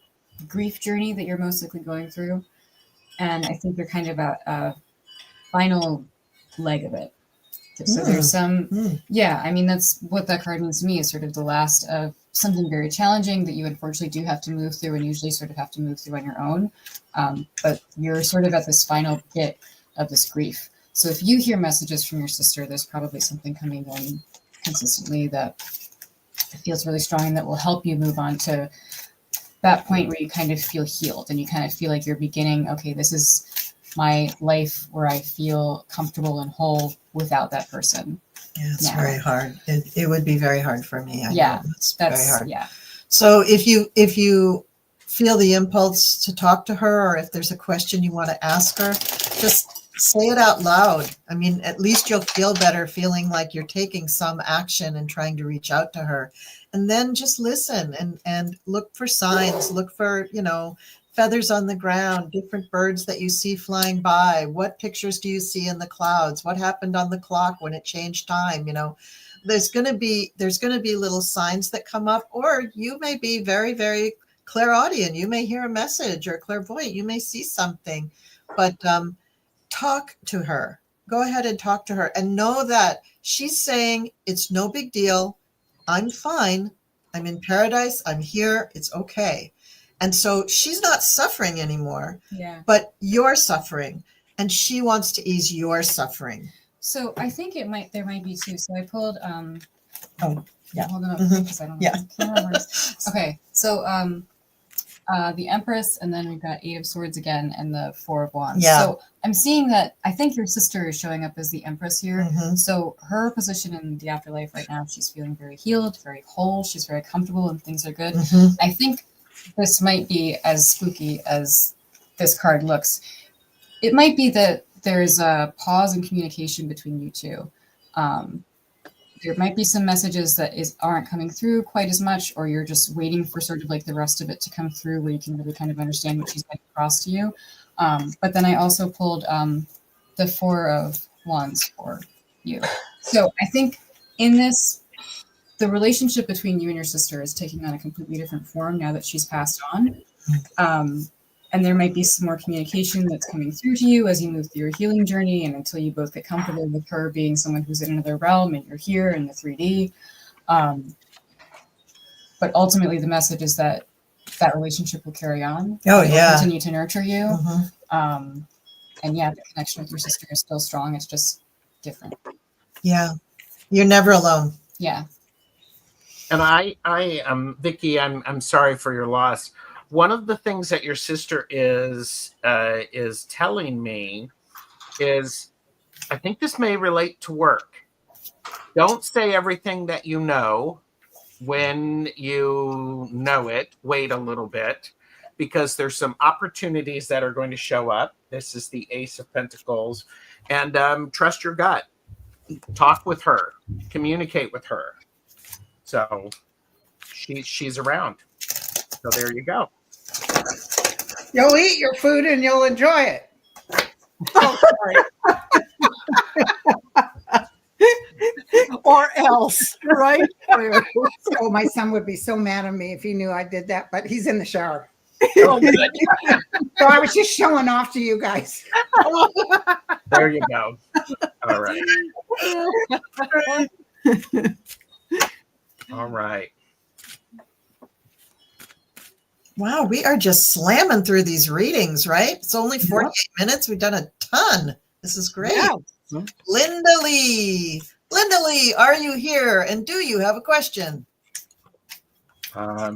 grief journey that you're most likely going through. And I think you're kind of at a final leg of it. So there's some, Mm. yeah, I mean, that's what that card means to me, is sort of the last of something very challenging that you unfortunately do have to move through, and usually sort of have to move through on your own. But you're sort of at this final bit of this grief. So if you hear messages from your sister, there's probably something coming in consistently that feels really strong and that will help you move on to that point where you kind of feel healed and you kind of feel like you're beginning, okay, this is my life where I feel comfortable and whole without that person. Yeah, it's now. very hard. It would be very hard for me. I Yeah, know. It's very That's, hard. yeah. So if you feel the impulse to talk to her, or if there's a question you want to ask her, just say it out loud. I mean, at least you'll feel better feeling like you're taking some action and trying to reach out to her. And then just listen and look for signs, look for, feathers on the ground, different birds that you see flying by. What pictures do you see in the clouds? What happened on the clock when it changed time? There's going to be little signs that come up, or you may be very, very clairaudient. You may hear a message, or clairvoyant. You may see something, but talk to her. Go ahead and talk to her, and know that she's saying it's no big deal. I'm fine. I'm in paradise. I'm here. It's okay. And so she's not suffering anymore, Yeah. but you're suffering, and she wants to ease your suffering. So I think there might be two. So I pulled, Oh, yeah. Hold them up Mhm. because I don't know. Yeah. how the camera works. Okay. So, the Empress, and then we've got Eight of Swords again, and the Four of Wands. Yeah. So I'm seeing that I think your sister is showing up as the Empress here. Mhm. So her position in the afterlife right now, she's feeling very healed, very whole. She's very comfortable, and things are good. Mhm. I think this might be as spooky as this card looks. It might be that there's a pause in communication between you two. There might be some messages that aren't coming through quite as much, or you're just waiting for sort of like the rest of it to come through where you can really kind of understand what she's getting across to you. But then I also pulled the Four of Wands for you. So I think in this, the relationship between you and your sister is taking on a completely different form now that she's passed on. And there might be some more communication that's coming through to you as you move through your healing journey, and until you both get comfortable with her being someone who's in another realm and you're here in the 3D. But ultimately the message is that relationship will carry on. Oh, It will yeah. continue to nurture you. Mhm. And yeah, the connection with your sister is still strong. It's just different. Yeah. You're never alone. Yeah. And I Vickee, I'm sorry for your loss. One of the things that your sister is telling me is, I think this may relate to work. Don't say everything that you know when you know it. Wait a little bit, because there's some opportunities that are going to show up. This is the Ace of Pentacles, and trust your gut. Talk with her, communicate with her. So she's around. So there you go. You'll eat your food and you'll enjoy it. Oh, sorry. Or else, right? Oh, my son would be so mad at me if he knew I did that, but he's in the shower. Oh, good. So I was just showing off to you guys. There you go. All right. All right. Wow, we are just slamming through these readings, right? It's only 48 minutes. We've done a ton. This is great. Yeah. Linda Lee. Linda Lee, are you here? And do you have a question? Let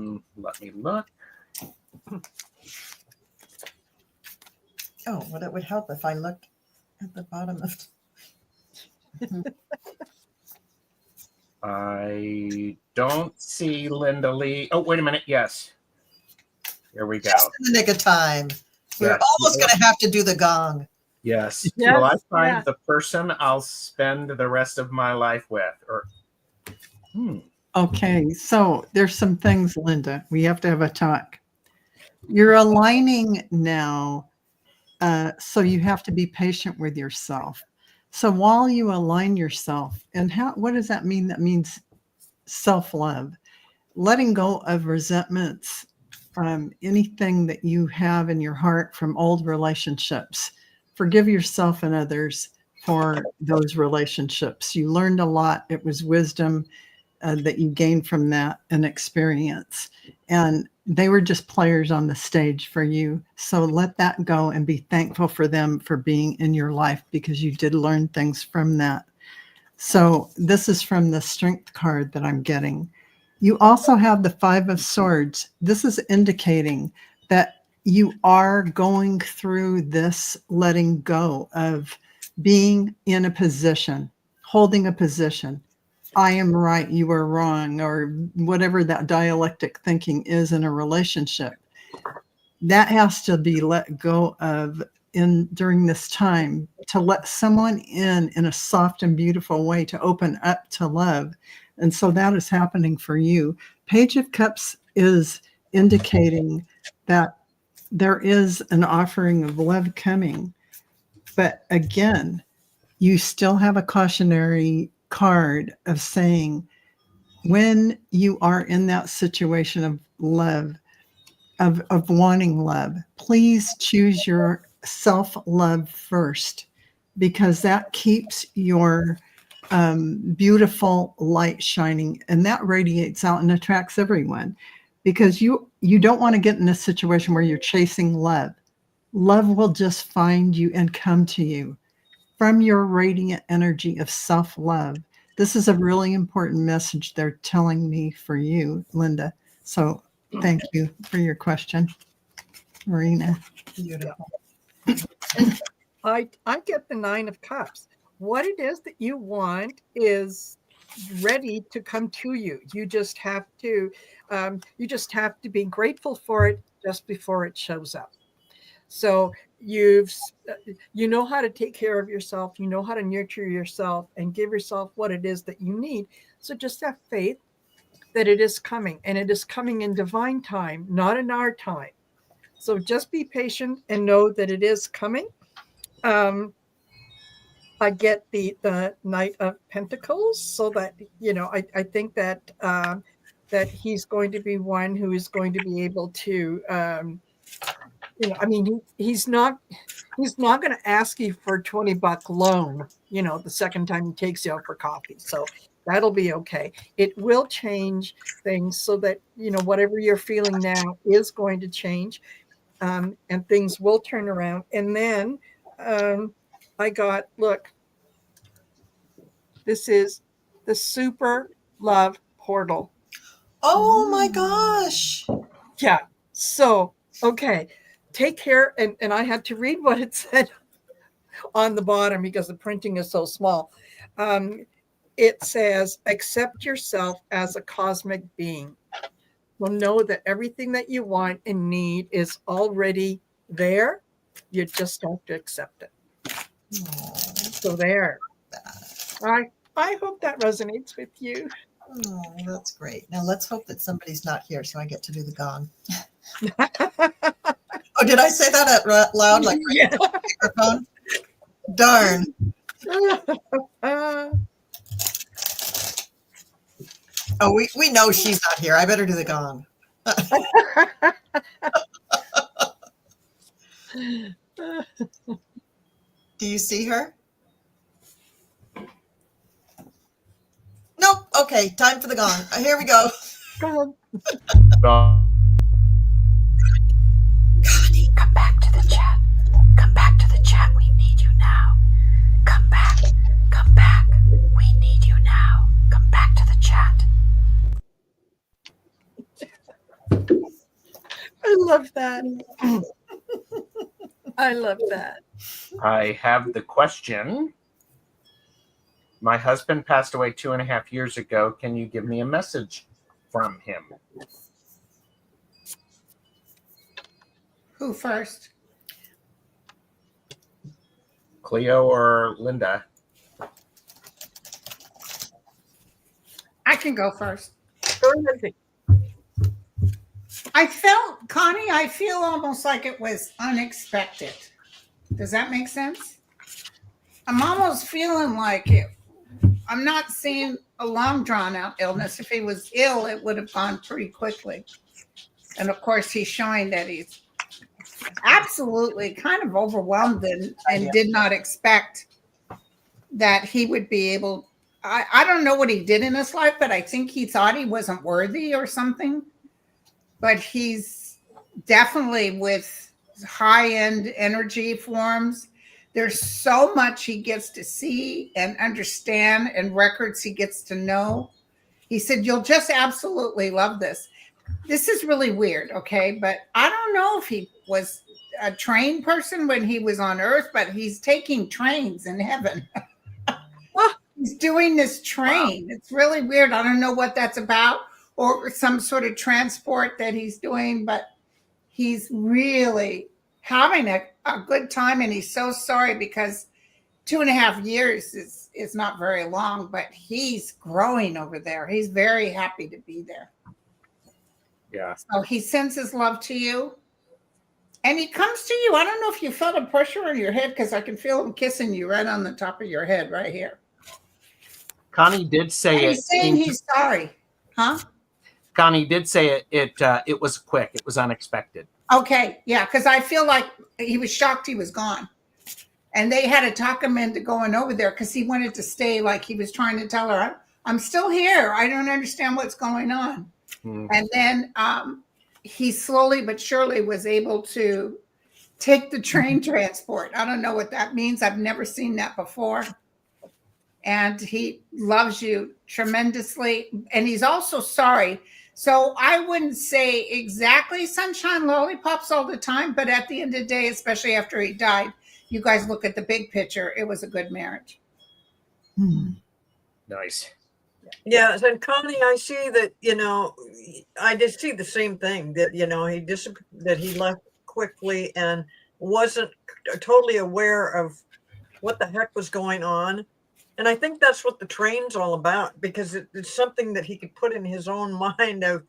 me look. Oh, well, it would help if I looked at the bottom of. I don't see Linda Lee. Oh, wait a minute. Yes. Here we go. Just in the nick of time. We're Yes. almost going to have to do the gong. Yes. Yes, Will I find yeah. the person I'll spend the rest of my life with? Or Okay, so there's some things, Linda. We have to have a talk. You're aligning now, so you have to be patient with yourself. So while you align yourself, and what does that mean? That means self-love, letting go of resentments, anything that you have in your heart from old relationships. Forgive yourself and others for those relationships. You learned a lot. It was wisdom that you gained from that and experience. And they were just players on the stage for you. So let that go and be thankful for them for being in your life, because you did learn things from that. So this is from the Strength card that I'm getting. You also have the Five of Swords. This is indicating that you are going through this letting go of being in a position, holding a position. I am right, you are wrong, or whatever that dialectic thinking is in a relationship. That has to be let go of during this time, to let someone in a soft and beautiful way, to open up to love. And so that is happening for you. Page of Cups is indicating that there is an offering of love coming. But again, you still have a cautionary card of saying, when you are in that situation of love, of wanting love, please choose your self-love first, because that keeps your beautiful light shining, and that radiates out and attracts everyone. Because you don't want to get in a situation where you're chasing love. Love will just find you and come to you from your radiant energy of self-love. This is a really important message they're telling me for you, Linda. So thank you for your question, Marina. Beautiful. And I get the Nine of Cups. What it is that you want is ready to come to you. You just have to be grateful for it just before it shows up. So you know how to take care of yourself. You know how to nurture yourself and give yourself what it is that you need. So just have faith that it is coming, and it is coming in divine time, not in our time. So just be patient and know that it is coming. I get the Knight of Pentacles, so that, you know, I think that that he's going to be one who is going to be able to, you know, I mean, he's not going to ask you for a $20 loan, you know, the second time he takes you out for coffee. So that'll be okay. It will change things so that, you know, whatever you're feeling now is going to change, and things will turn around. And then I got, look, this is the Super Love Portal. Oh my gosh. Yeah. So, okay. Take care. And I had to read what it said on the bottom because the printing is so small. It says, accept yourself as a cosmic being. Well, know that everything that you want and need is already there. You just have to accept it. So there. I hope that resonates with you. Oh, that's great. Now let's hope that somebody's not here so I get to do the gong. Oh, did I say that out loud? Like right into the microphone? Darn. Oh, we know she's not here. I better do the gong. Do you see her? Nope. Okay, time for the gong. Here we go. Connie, come back to the chat. Come back to the chat. We need you now. Come back. Come back. We need you now. Come back to the chat. I love that. I love that. I have the question. My husband passed away 2.5 years ago. Can you give me a message from him? Who first? Cleo or Linda? I can go first. Go ahead. I felt, Connie, I feel almost like it was unexpected. Does that make sense? I'm almost feeling like it. I'm not seeing a long drawn out illness. If he was ill, it would have gone pretty quickly. And of course, he's showing that he's absolutely kind of overwhelmed and did not expect that he would be able. I don't know what he did in his life, but I think he thought he wasn't worthy or something. But he's definitely with high-end energy forms. There's so much he gets to see and understand, and records he gets to know. He said, you'll just absolutely love this. This is really weird, okay? But I don't know if he was a train person when he was on Earth, but he's taking trains in heaven. He's doing this train. Wow. It's really weird. I don't know what that's about, or some sort of transport that he's doing, but he's really having a good time. And he's so sorry because 2.5 years is not very long, but he's growing over there. He's very happy to be there. Yeah. So he sends his love to you. And he comes to you. I don't know if you felt a pressure on your head, because I can feel him kissing you right on the top of your head right here. Connie did say it. He's saying he's sorry. Huh? Connie did say it was quick. It was unexpected. Okay. Yeah. Because I feel like he was shocked he was gone. And they had to talk him into going over there because he wanted to stay, like he was trying to tell her, I'm still here. I don't understand what's going on. Mm-hmm. And then he slowly but surely was able to take the train transport. I don't know what that means. I've never seen that before. And he loves you tremendously. And he's also sorry. So I wouldn't say exactly sunshine lollipops all the time, but at the end of the day, especially after he died, you guys look at the big picture. It was a good marriage. Nice. Yeah, and Connie, I see that, I just see the same thing, that, that he left quickly and wasn't totally aware of what the heck was going on. And I think that's what the train's all about, because it's something that he could put in his own mind of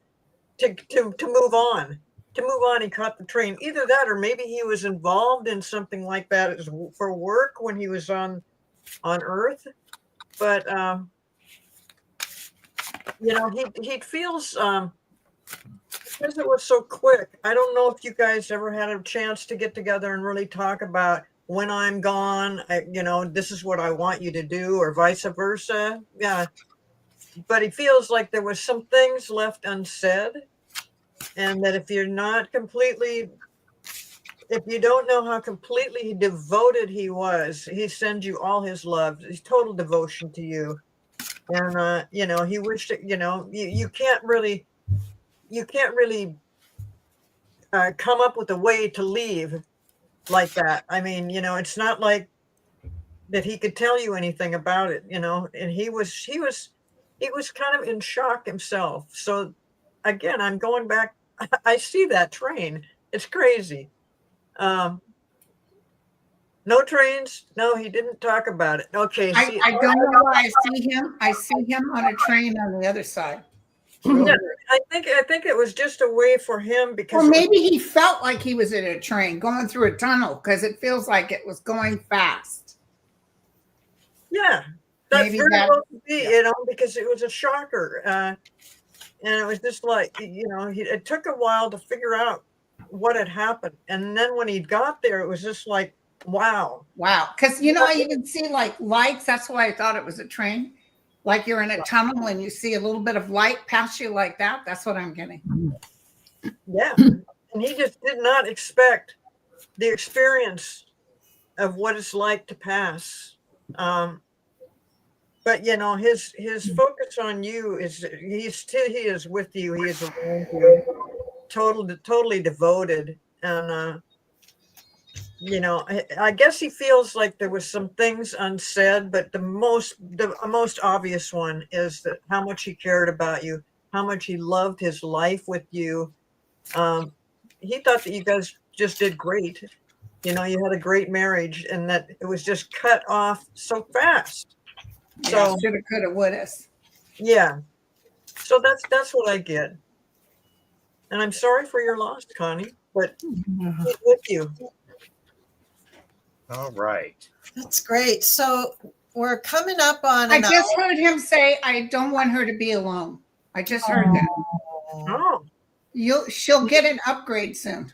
to move on. To move on, he caught the train. Either that, or maybe he was involved in something like that for work when he was on Earth. But he feels because it was so quick. I don't know if you guys ever had a chance to get together and really talk about, when I'm gone, this is what I want you to do, or vice versa. Yeah. But he feels like there was some things left unsaid, and that if you don't know how completely devoted he was, he sends you all his love, his total devotion to you. And, he wished, you can't really come up with a way to leave like that. I mean, it's not like that he could tell you anything about it, and he was kind of in shock himself. So again, I'm going back. I see that train. It's crazy. No trains. No, he didn't talk about it. Okay. I don't know why I see him. I see him on a train on the other side. Yeah, I think it was just a way for him, because, or maybe he felt like he was in a train going through a tunnel, because it feels like it was going fast. Yeah, that's very well to be, because it was a shocker, and it was just like, it took a while to figure out what had happened, and then when he got there, it was just like, wow, because I even see like lights. That's why I thought it was a train. Like you're in a tunnel and you see a little bit of light past you like that. That's what I'm getting. Yeah. And he just did not expect the experience of what it's like to pass. But, his focus on you is, he is with you. He is around you, totally devoted. And, I guess he feels like there was some things unsaid, but the most obvious one is that how much he cared about you, how much he loved his life with you. He thought that you guys just did great. You had a great marriage, and that it was just cut off so fast. Yeah, so shoulda, coulda, woulda. Yeah. So that's what I get. And I'm sorry for your loss, Connie, but he's with you. All right. That's great. So we're coming up on. I just heard him say, I don't want her to be alone. I just heard that. Oh. She'll get an upgrade soon.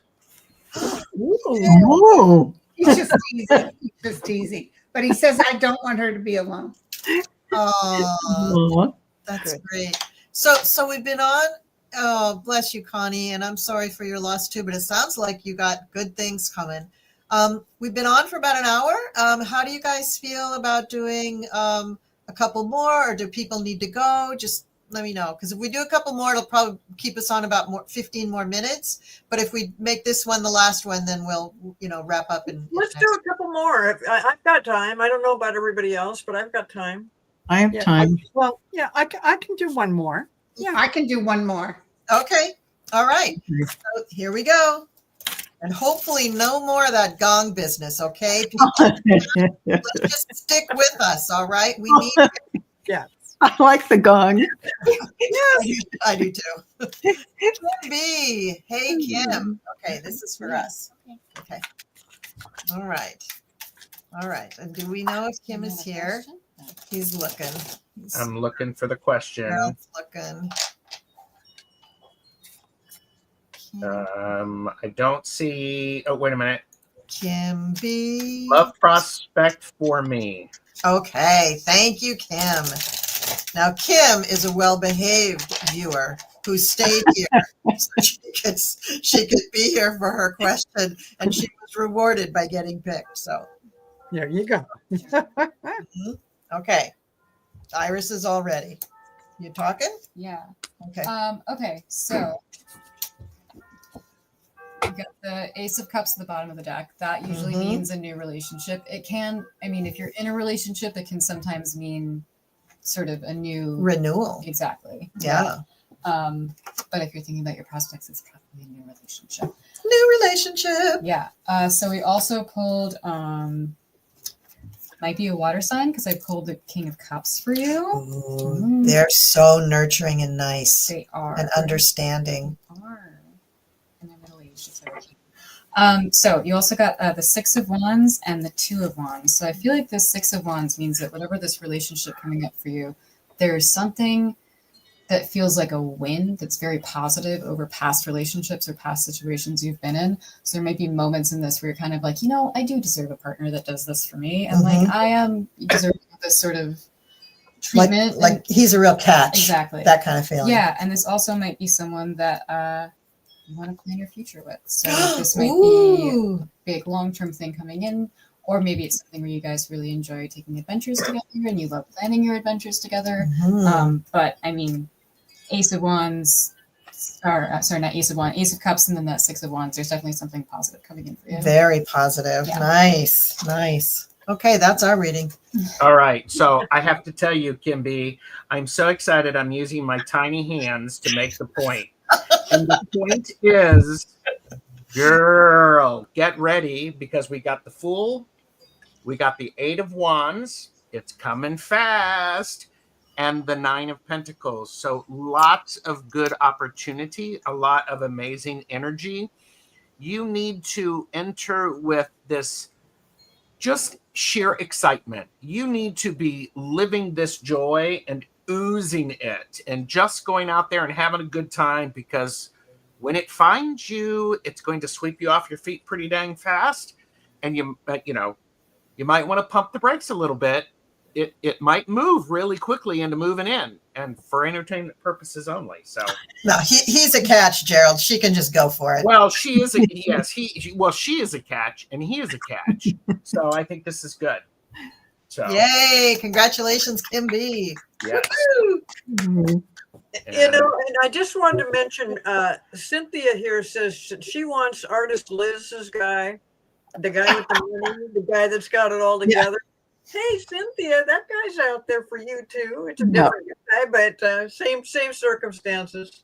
Ooh. He's just teasing. but he says I don't want her to be alone. Oh, that's Good. great. So we've been on. Oh, bless you, Connie, and I'm sorry for your loss too. But it sounds like you got good things coming. We've been on for about an hour. How do you guys feel about doing a couple more, or do people need to go? Just let me know, because if we do a couple more, it'll probably keep us on about 15 more minutes. But if we make this one the last one, then we'll wrap up. Let's do a couple more. I've got time. I don't know about everybody else, but I've got time. I have Yeah, time. Well, yeah, I can do one more. Yeah. I can do one more. Okay. All right. So here we go. And hopefully no more of that gong business, okay? Let's just stick with us, all right? We need Yeah. I like the gong. Yes, I do too. Kim B. Hey, Kim. Okay, this is for us. Okay. All right. All right. And do we know if Kim is here? He's looking. I'm looking for the question. Harold's looking. I don't see. Oh, wait a minute. Kim B. Love prospect for me. Okay. Thank you, Kim. Now, Kim is a well-behaved viewer who stayed here so she could be here for her question, and she was rewarded by getting picked. So There you go. okay, Iris is all ready. You talking? Yeah. Okay. Okay, so you got the Ace of Cups at the bottom of the deck. That usually means a new relationship. It can, I mean, if you're in a relationship, it can sometimes mean sort of a new Renewal. Exactly. Yeah. But if you're thinking about your prospects, it's probably a new relationship. New relationship. Yeah. So we also pulled might be a water sign, because I pulled the King of Cups for you. Ooh, they're so nurturing and nice. They are. And understanding. They are. And they're middle-aged. So you also got the Six of Wands and the Two of Wands. So I feel like this Six of Wands means that whatever this relationship coming up for you, there's something that feels like a win that's very positive over past relationships or past situations you've been in. So there might be moments in this where you're kind of like, I do deserve a partner that does this for me. And like, I am deserving of this sort of treatment. Like he's a real catch. Exactly. That kind of feeling. Yeah. And this also might be someone that you want to plan your future with. So this might be a big long-term thing coming in, or maybe it's something where you guys really enjoy taking adventures together and you love planning your adventures together. But I mean, Ace of Wands, or sorry, not Ace of Wands, Ace of Cups, and then that Six of Wands. There's definitely something positive coming in for you. Very positive. Yeah. Nice. Nice. Okay, that's our reading. All right. So I have to tell you, Kim B, I'm so excited. I'm using my tiny hands to make the point. And the point is, girl, get ready, because we got the Fool, we got the Eight of Wands, it's coming fast, and the Nine of Pentacles. So lots of good opportunity, a lot of amazing energy. You need to enter with this just sheer excitement. You need to be living this joy and oozing it and just going out there and having a good time, because when it finds you, it's going to sweep you off your feet pretty dang fast. And you might want to pump the brakes a little bit. It might move really quickly into moving in, and for entertainment purposes only. So No, he's a catch, Gerald. She can just go for it. well, she is a yes. She is a catch, and he is a catch. So I think this is good. So Yay! Congratulations, Kim B. yes. Woo-hoo. And I just wanted to mention, Cynthia here says she wants artist Liz's guy, the guy with the money, the guy that's got it all together. Hey, Cynthia, that guy's out there for you too. It's a different guy, but same circumstances.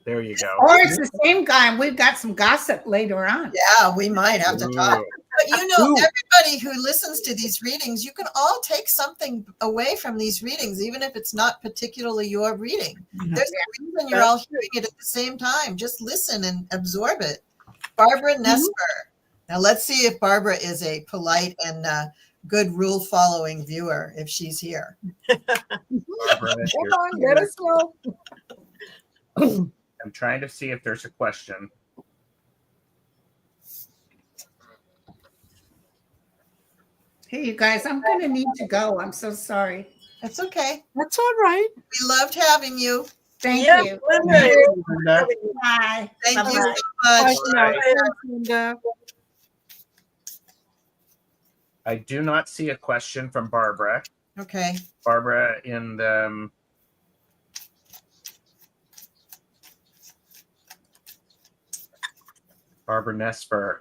There you go. Or it's the same guy, and we've got some gossip later on. Yeah, we might have to talk. Ooh. But everybody who listens to these readings, you can all take something away from these readings, even if it's not particularly your reading. There's a reason you're all hearing it at the same time. Just listen and absorb it. Barbara Nesper. Now let's see if Barbara is a polite and good rule-following viewer, if she's here. Barbara, Come on, let us know. I'm trying to see if there's a question. Hey, you guys, I'm going to need to go. I'm so sorry. It's okay. That's all right. We loved having you. Thank Yep, you. Linda. Linda. Bye. Thank you Bye-bye. so much. Bye for now. Right. Thanks, Linda. I do not see a question from Barbara. Okay. Barbara in the Barbara Nesper.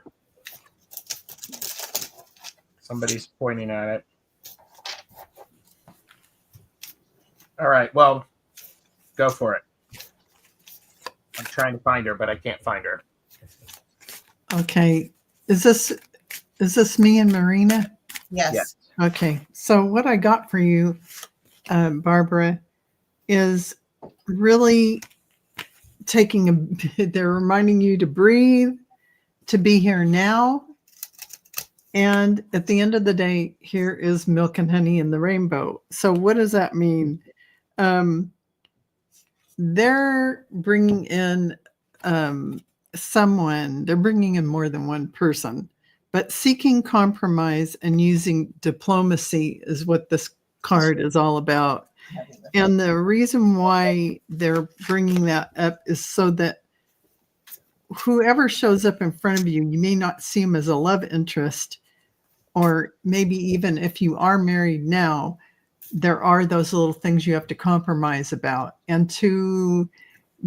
Somebody's pointing at it. All right, well, go for it. I'm trying to find her, but I can't find her. Okay. Is this me and Marina? Yes. Yes. Okay. So what I got for you, Barbara, is really they're reminding you to breathe, to be here now. And at the end of the day, here is milk and honey in the rainbow. So what does that mean? They're bringing in they're bringing in more than one person, but seeking compromise and using diplomacy is what this card is all about. And the reason why they're bringing that up is so that whoever shows up in front of you, you may not see them as a love interest, or maybe even if you are married now, there are those little things you have to compromise about, and to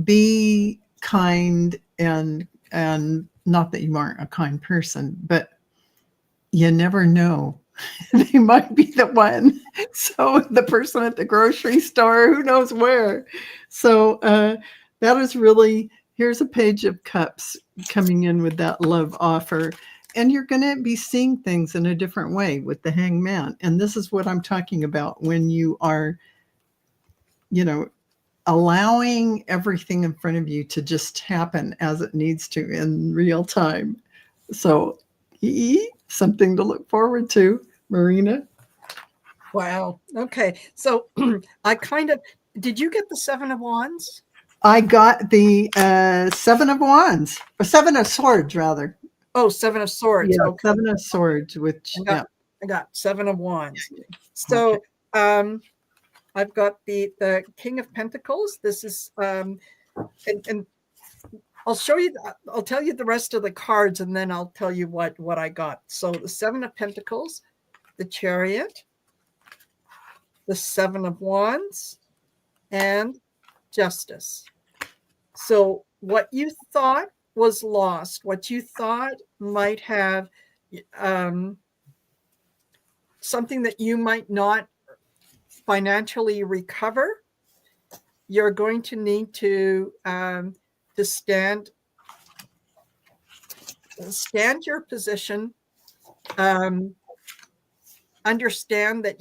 be kind, and not that you aren't a kind person, but you never know. They might be the one. So the person at the grocery store, who knows where. So that is really, here's a page of cups coming in with that love offer. And you're going to be seeing things in a different way with the hangman. And this is what I'm talking about when you are, allowing everything in front of you to just happen as it needs to in real time. So something to look forward to, Marina. Wow. Okay. So did you get the 7 of Wands? I got the 7 of Wands, or 7 of Swords, rather. Oh, 7 of Swords. Yeah, Okay. 7 of Swords, which, I got 7 of Wands. So I've got the King of Pentacles. This is, and I'll show you, I'll tell you the rest of the cards, and then I'll tell you what I got. So the 7 of Pentacles, the Chariot, the 7 of Wands, and Justice. So what you thought was lost, what you thought might have something that you might not financially recover, you're going to need to stand your position. Understand that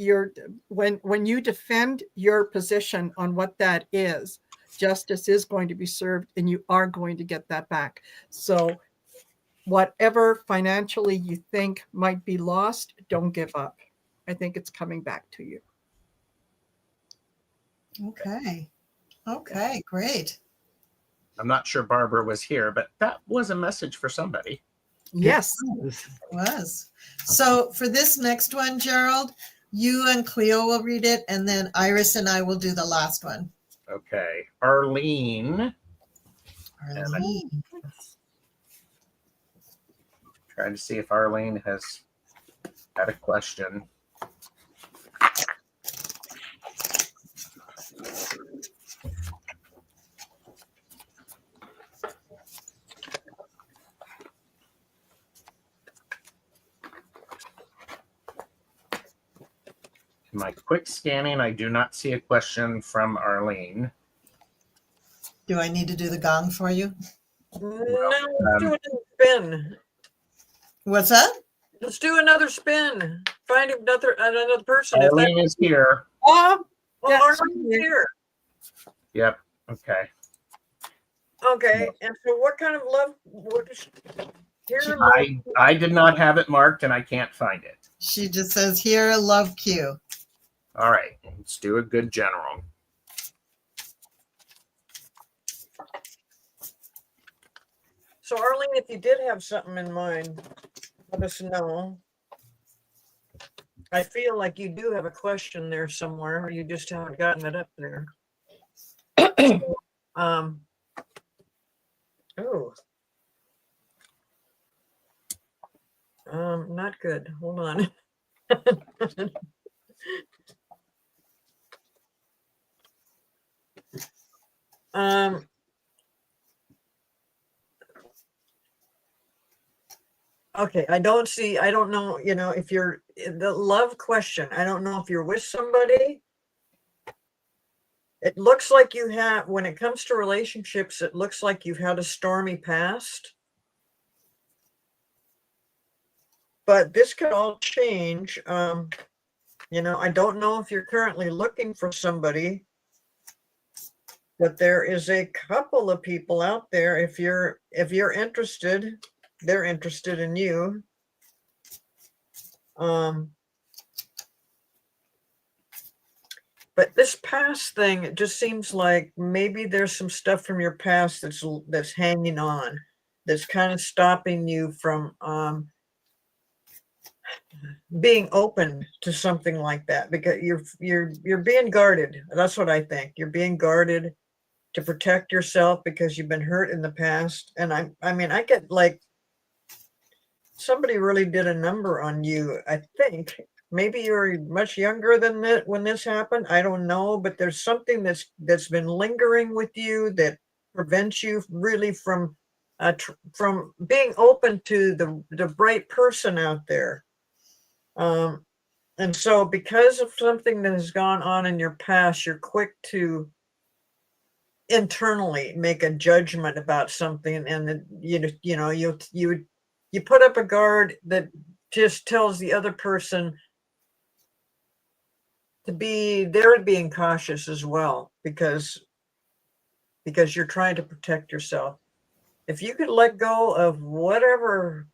when you defend your position on what that is, justice is going to be served, and you are going to get that back. So whatever financially you think might be lost, don't give up. I think it's coming back to you. Okay. Okay, great. I'm not sure Barbara was here, but that was a message for somebody. Yes. It was. So for this next one, Gerald, you and Cleo will read it, and then Iris and I will do the last one. Okay. Arlene. Arlene. Trying to see if Arlene has had a question. In my quick scanning, I do not see a question from Arlene. Do I need to do the gong for you? No, let's do another spin. What's that? Let's do another spin. Find another person. Arlene is here. Oh, Yes. Arlene's here. Yep. Okay. Okay. And so what kind of love? What is here? I did not have it marked, and I can't find it. She just says here, love Q. All right. Let's do a good general. So Arlene, if you did have something in mind, let us know. I feel like you do have a question there somewhere. You just haven't gotten it up there. So, not good. Hold on. Okay, I don't know, if you're the love question, I don't know if you're with somebody. It looks like you have, when it comes to relationships, it looks like you've had a stormy past. But this could all change. I don't know if you're currently looking for somebody, but there is a couple of people out there. If you're interested, they're interested in you. But this past thing, it just seems like maybe there's some stuff from your past that's hanging on, that's kind of stopping you from being open to something like that, because you're being guarded. That's what I think. You're being guarded to protect yourself because you've been hurt in the past. And I get like somebody really did a number on you. I think maybe you're much younger than that when this happened. I don't know, but there's something that's been lingering with you that prevents you really from being open to the right person out there. And so because of something that has gone on in your past, you're quick to internally make a judgment about something, and then you put up a guard that just tells the other person they're being cautious as well, because you're trying to protect yourself. If you could let go of whatever,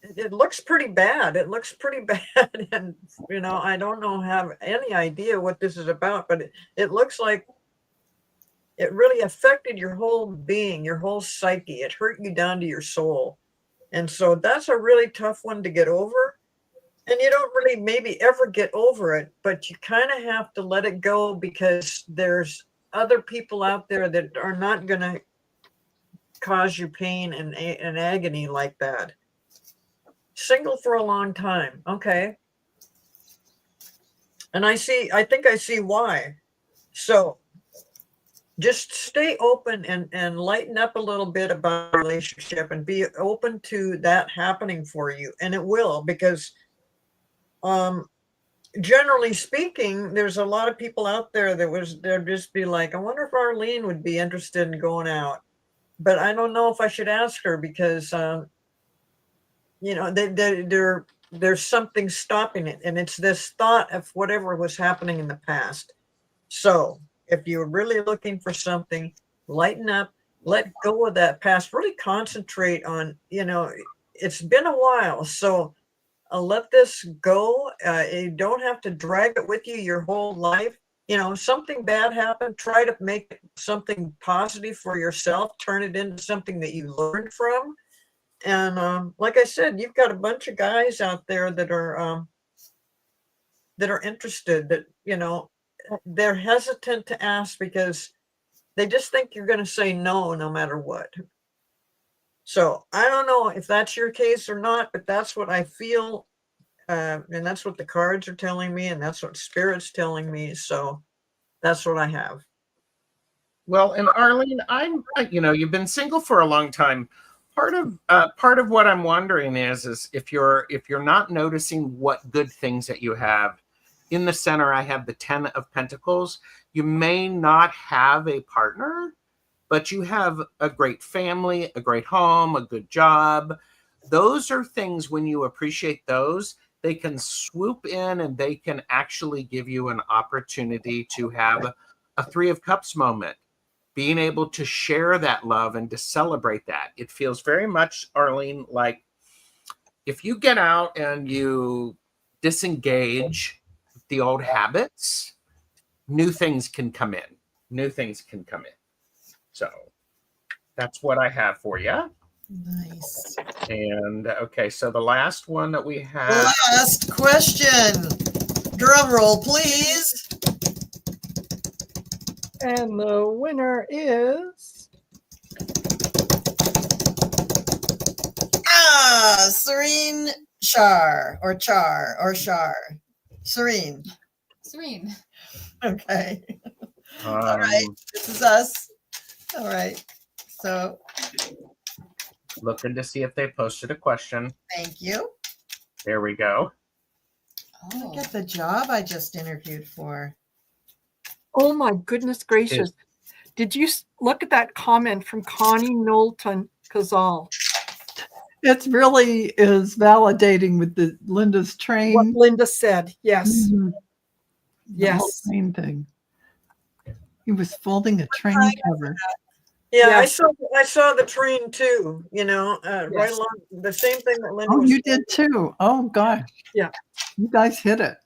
it looks pretty bad. It looks pretty bad. And, I don't have any idea what this is about, but it looks like it really affected your whole being, your whole psyche. It hurt you down to your soul. And so that's a really tough one to get over. And you don't really maybe ever get over it, but you kind of have to let it go, because there's other people out there that are not going to cause you pain and agony like that. Single for a long time. Okay. And I think I see why. So just stay open and lighten up a little bit about the relationship, and be open to that happening for you. And it will, because generally speaking, there's a lot of people out there they'd just be like, I wonder if Arlene would be interested in going out, but I don't know if I should ask her, because there's something stopping it, and it's this thought of whatever was happening in the past. So if you're really looking for something, lighten up, let go of that past, really concentrate on, it's been a while, so let this go. You don't have to drag it with you your whole life. Something bad happened, try to make it something positive for yourself, turn it into something that you learned from. And like I said, you've got a bunch of guys out there that are interested, that, they're hesitant to ask because they just think you're going to say no matter what. So I don't know if that's your case or not, but that's what I feel. And that's what the cards are telling me, and that's what Spirit's telling me. So that's what I have. Well, and Arlene, you've been single for a long time. Part of what I'm wondering is if you're not noticing what good things that you have. In the center, I have the 10 of Pentacles. You may not have a partner, but you have a great family, a great home, a good job. Those are things, when you appreciate those, they can swoop in and they can actually give you an opportunity to have a 3 of Cups moment, being able to share that love and to celebrate that. It feels very much, Arlene, like if you get out and you disengage the old habits, new things can come in. So that's what I have for you. Nice. And okay, so the last one that we have. Last question. Drum roll, please. And the winner is Serene Shar. Serene. Serene. Okay. All right. This is us. All right. So Looking to see if they posted a question. thank you. There we go. Oh. Look at the job I just interviewed for. oh my goodness gracious. Did you look at that comment from Connie Knowlton Kazal? It really is validating with the Linda's What train. Linda said. Yes. Mhm. The whole Yes. train thing. He was folding a train cover. Yeah, Yes. I saw the train too, you know, right Yes. along the same thing that Linda Oh, was you did too. Oh gosh. Yeah. You guys hit it.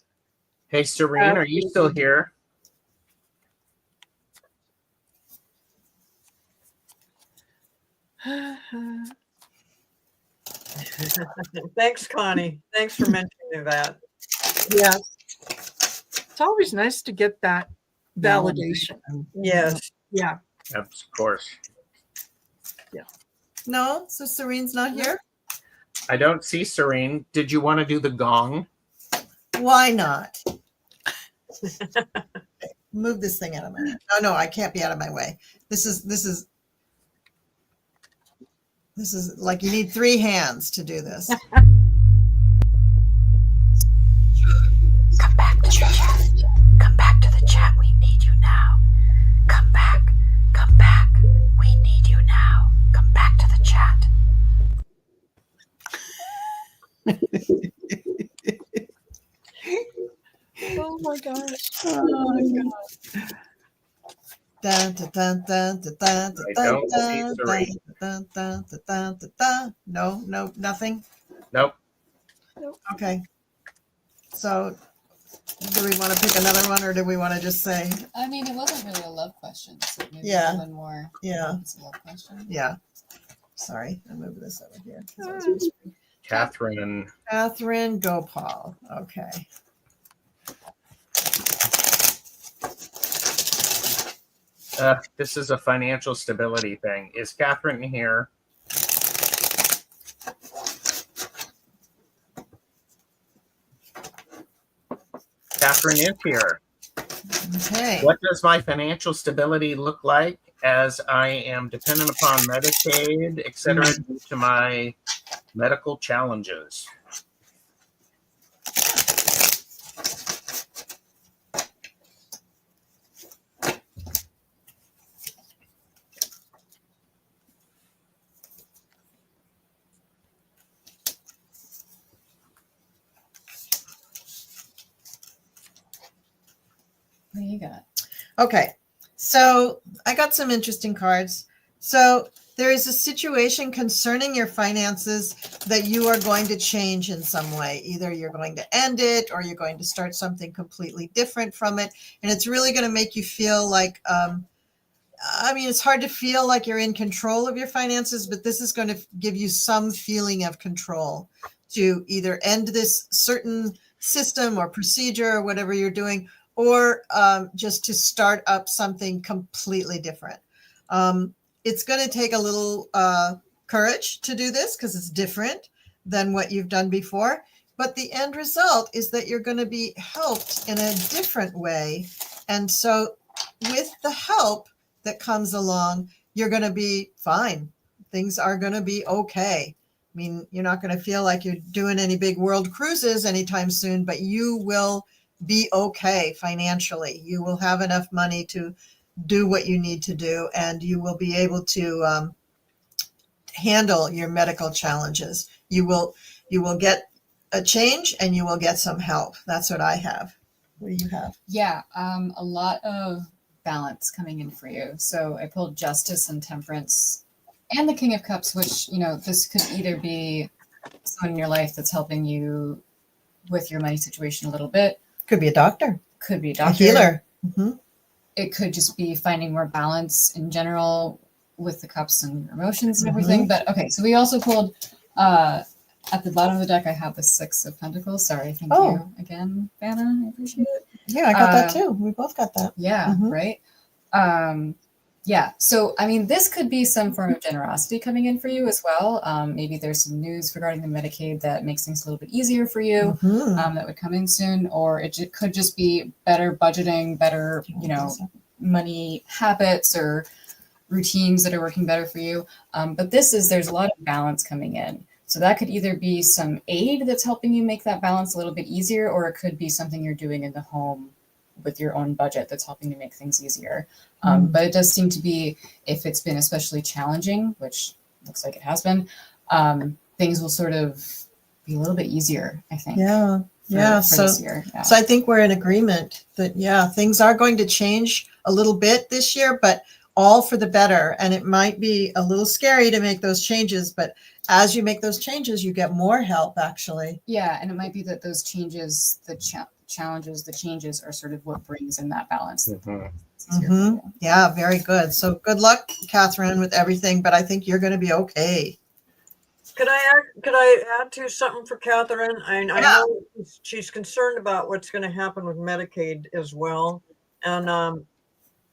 Hey, Serene, are you still here? Thanks, Connie. Thanks for mentioning that. Yes. It's always nice to get that validation. Yes. Yeah. Of course. No, so Serene's not here. I don't see Serene. Did you want to do the gong? Why not? Move this thing out of my way. Oh no, I can't be out of my way. This is like you need 3 hands to do this. Come back to the chat. Come back to the chat. We need you now. Come back. Come back. We need you now. Come back to the chat. Oh my gosh. Oh my God. Dun, dun, dun, dun, dun, dun, I dun, don't see dun, Serene. dun, dun, dun, dun, dun, dun. No, nothing. Nope. Okay. So, do we want to pick another one, or do we want to just say, I mean, it wasn't really a love question, so maybe Yeah. one more. yeah, It's a love question. yeah? Sorry, I moved this over here. Katherine. Catherine Gopal. Okay. This is a financial stability thing. Is Katherine here? Katherine is here. Okay. What does my financial stability look like as I am dependent upon Medicaid, et cetera, due to my medical challenges? What do you got? Okay. So I got some interesting cards. So there is a situation concerning your finances that you are going to change in some way. Either you're going to end it or you're going to start something completely different from it. And it's really going to make you feel like, I mean, it's hard to feel like you're in control of your finances, but this is going to give you some feeling of control to either end this certain system or procedure or whatever you're doing, or just to start up something completely different. It's going to take a little courage to do this because it's different than what you've done before. But the end result is that you're going to be helped in a different way. And so with the help that comes along, you're going to be fine. Things are going to be okay. I mean, you're not going to feel like you're doing any big world cruises anytime soon, but you will be okay financially. You will have enough money to do what you need to do, and you will be able to handle your medical challenges. You will get a change, and you will get some help. That's what I have. What do you have? Yeah, a lot of balance coming in for you. So I pulled Justice and Temperance and the King of Cups, which, you know, this could either be someone in your life that's helping you with your money situation a little bit. Could be a doctor. Could be a A doctor. healer. Mm-hmm. It could just be finding more balance in general with the cups and your emotions and everything. But okay, so we also pulled At the bottom of the deck, I have the Six of Pentacles. Sorry, thank Oh. you again, Vanna. I appreciate it. Yeah, I got that too. We both got that. Yeah, Mhm. right. Yeah. So, I mean, this could be some form of generosity coming in for you as well. Maybe there's some news regarding the Medicaid that makes things a little bit easier for you. Mhm. That would come in soon, or could just be better budgeting, better, money habits or routines that are working better for you. But there's a lot of balance coming in. So that could either be some aid that's helping you make that balance a little bit easier, or it could be something you're doing in the home with your own budget that's helping to make things easier. But it does seem to be, if it's been especially challenging, which looks like it has been, things will sort of be a little bit easier, I think. Yeah. For this year. Yeah. So I think we're in agreement that, things are going to change a little bit this year, but all for the better. And it might be a little scary to make those changes, but as you make those changes, you get more help, actually. Yeah, and it might be that those changes, the challenges, the changes are sort of what brings in that balance. Yeah, very good. So good luck, Katherine, with everything, but I think you're going to be okay. Could I add to something for Katherine? I know she's concerned about what's going to happen with Medicaid as well. And,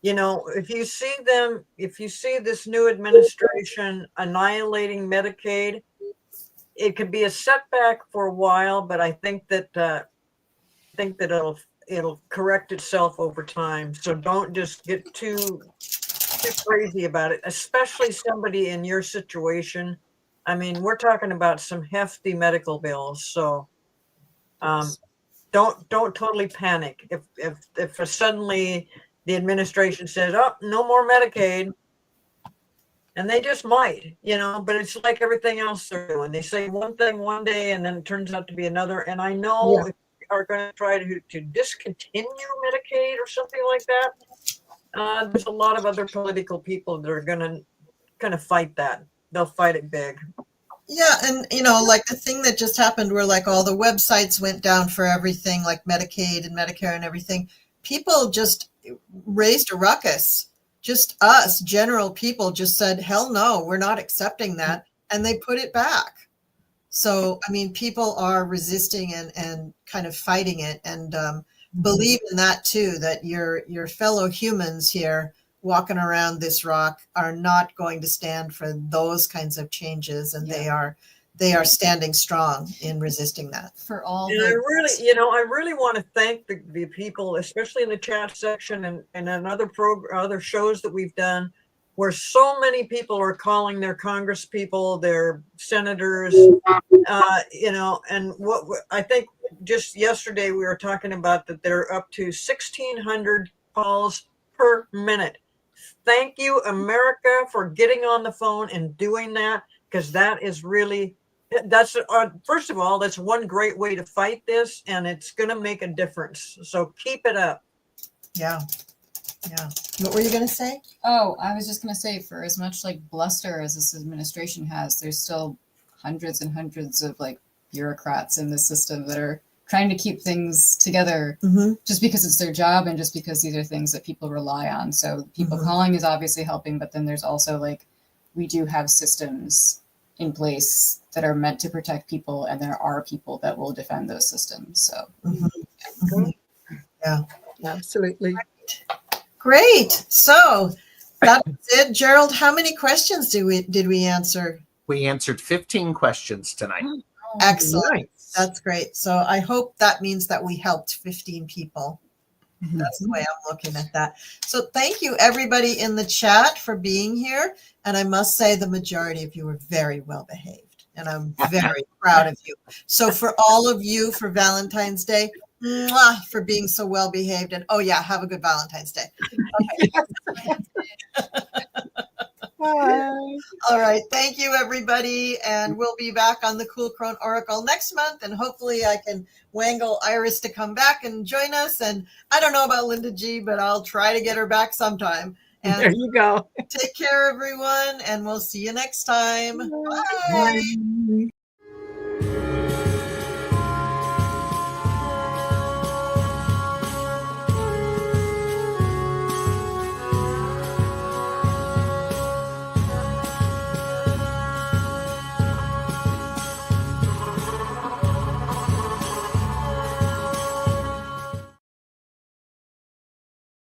if you see this new administration annihilating Medicaid, it could be a setback for a while, but I think that it'll correct itself over time. So don't just get too crazy about it, especially somebody in your situation. I mean, we're talking about some hefty medical bills, so don't totally panic. If suddenly the administration says, "Oh, no more Medicaid," and they just might, but it's like everything else they're doing. They say one thing one day, and then it turns out to be another. And I know if they are going to try to discontinue Medicaid or something like that, there's a lot of other political people that are going to kind of fight that. They'll fight it big. Yeah, and like the thing that just happened where like all the websites went down for everything, like Medicaid and Medicare and everything, people just raised a ruckus. Just us, general people, just said, hell no, we're not accepting that. And they put it back. So, I mean, people are resisting and kind of fighting it. And believe in that too, that your fellow humans here walking around this rock are not going to stand for those kinds of changes, and they are standing strong in resisting that. For all and I really want to thank the people, especially in the chat section and on other shows that we've done, where so many people are calling their Congress people, their senators, and what I think just yesterday we were talking about that they're up to 1,600 calls per minute. Thank you, America, for getting on the phone and doing that, because that is really, first of all, that's one great way to fight this, and it's going to make a difference. So keep it up. Yeah. What were you going to say? Oh, I was just going to say, for as much like bluster as this administration has, there's still hundreds and hundreds of like bureaucrats in the system that are trying to keep things together just because it's their job and just because these are things that people rely on. So people calling is obviously helping, but then there's also like, we do have systems in place that are meant to protect people, and there are people that will defend those systems. So Yeah, Absolutely. great. So that's it. Gerald, how many questions did we answer? We answered 15 questions tonight. Excellent. Nice. That's great. So I hope that means that we helped 15 people. That's the way I'm looking at that. So thank you, everybody in the chat, for being here. And I must say the majority of you were very well behaved. And I'm very proud of you. So for all of you, for Valentine's Day, mwah, for being so well behaved. And have a good Valentine's Day. Okay. Bye. All right. Thank you, everybody. And we'll be back on the Cool Crone Oracle next month. And hopefully I can wangle Iris to come back and join us. And I don't know about Linda G, but I'll try to get her back sometime. And There you go. take care, everyone. And we'll see you next time. Bye. Bye.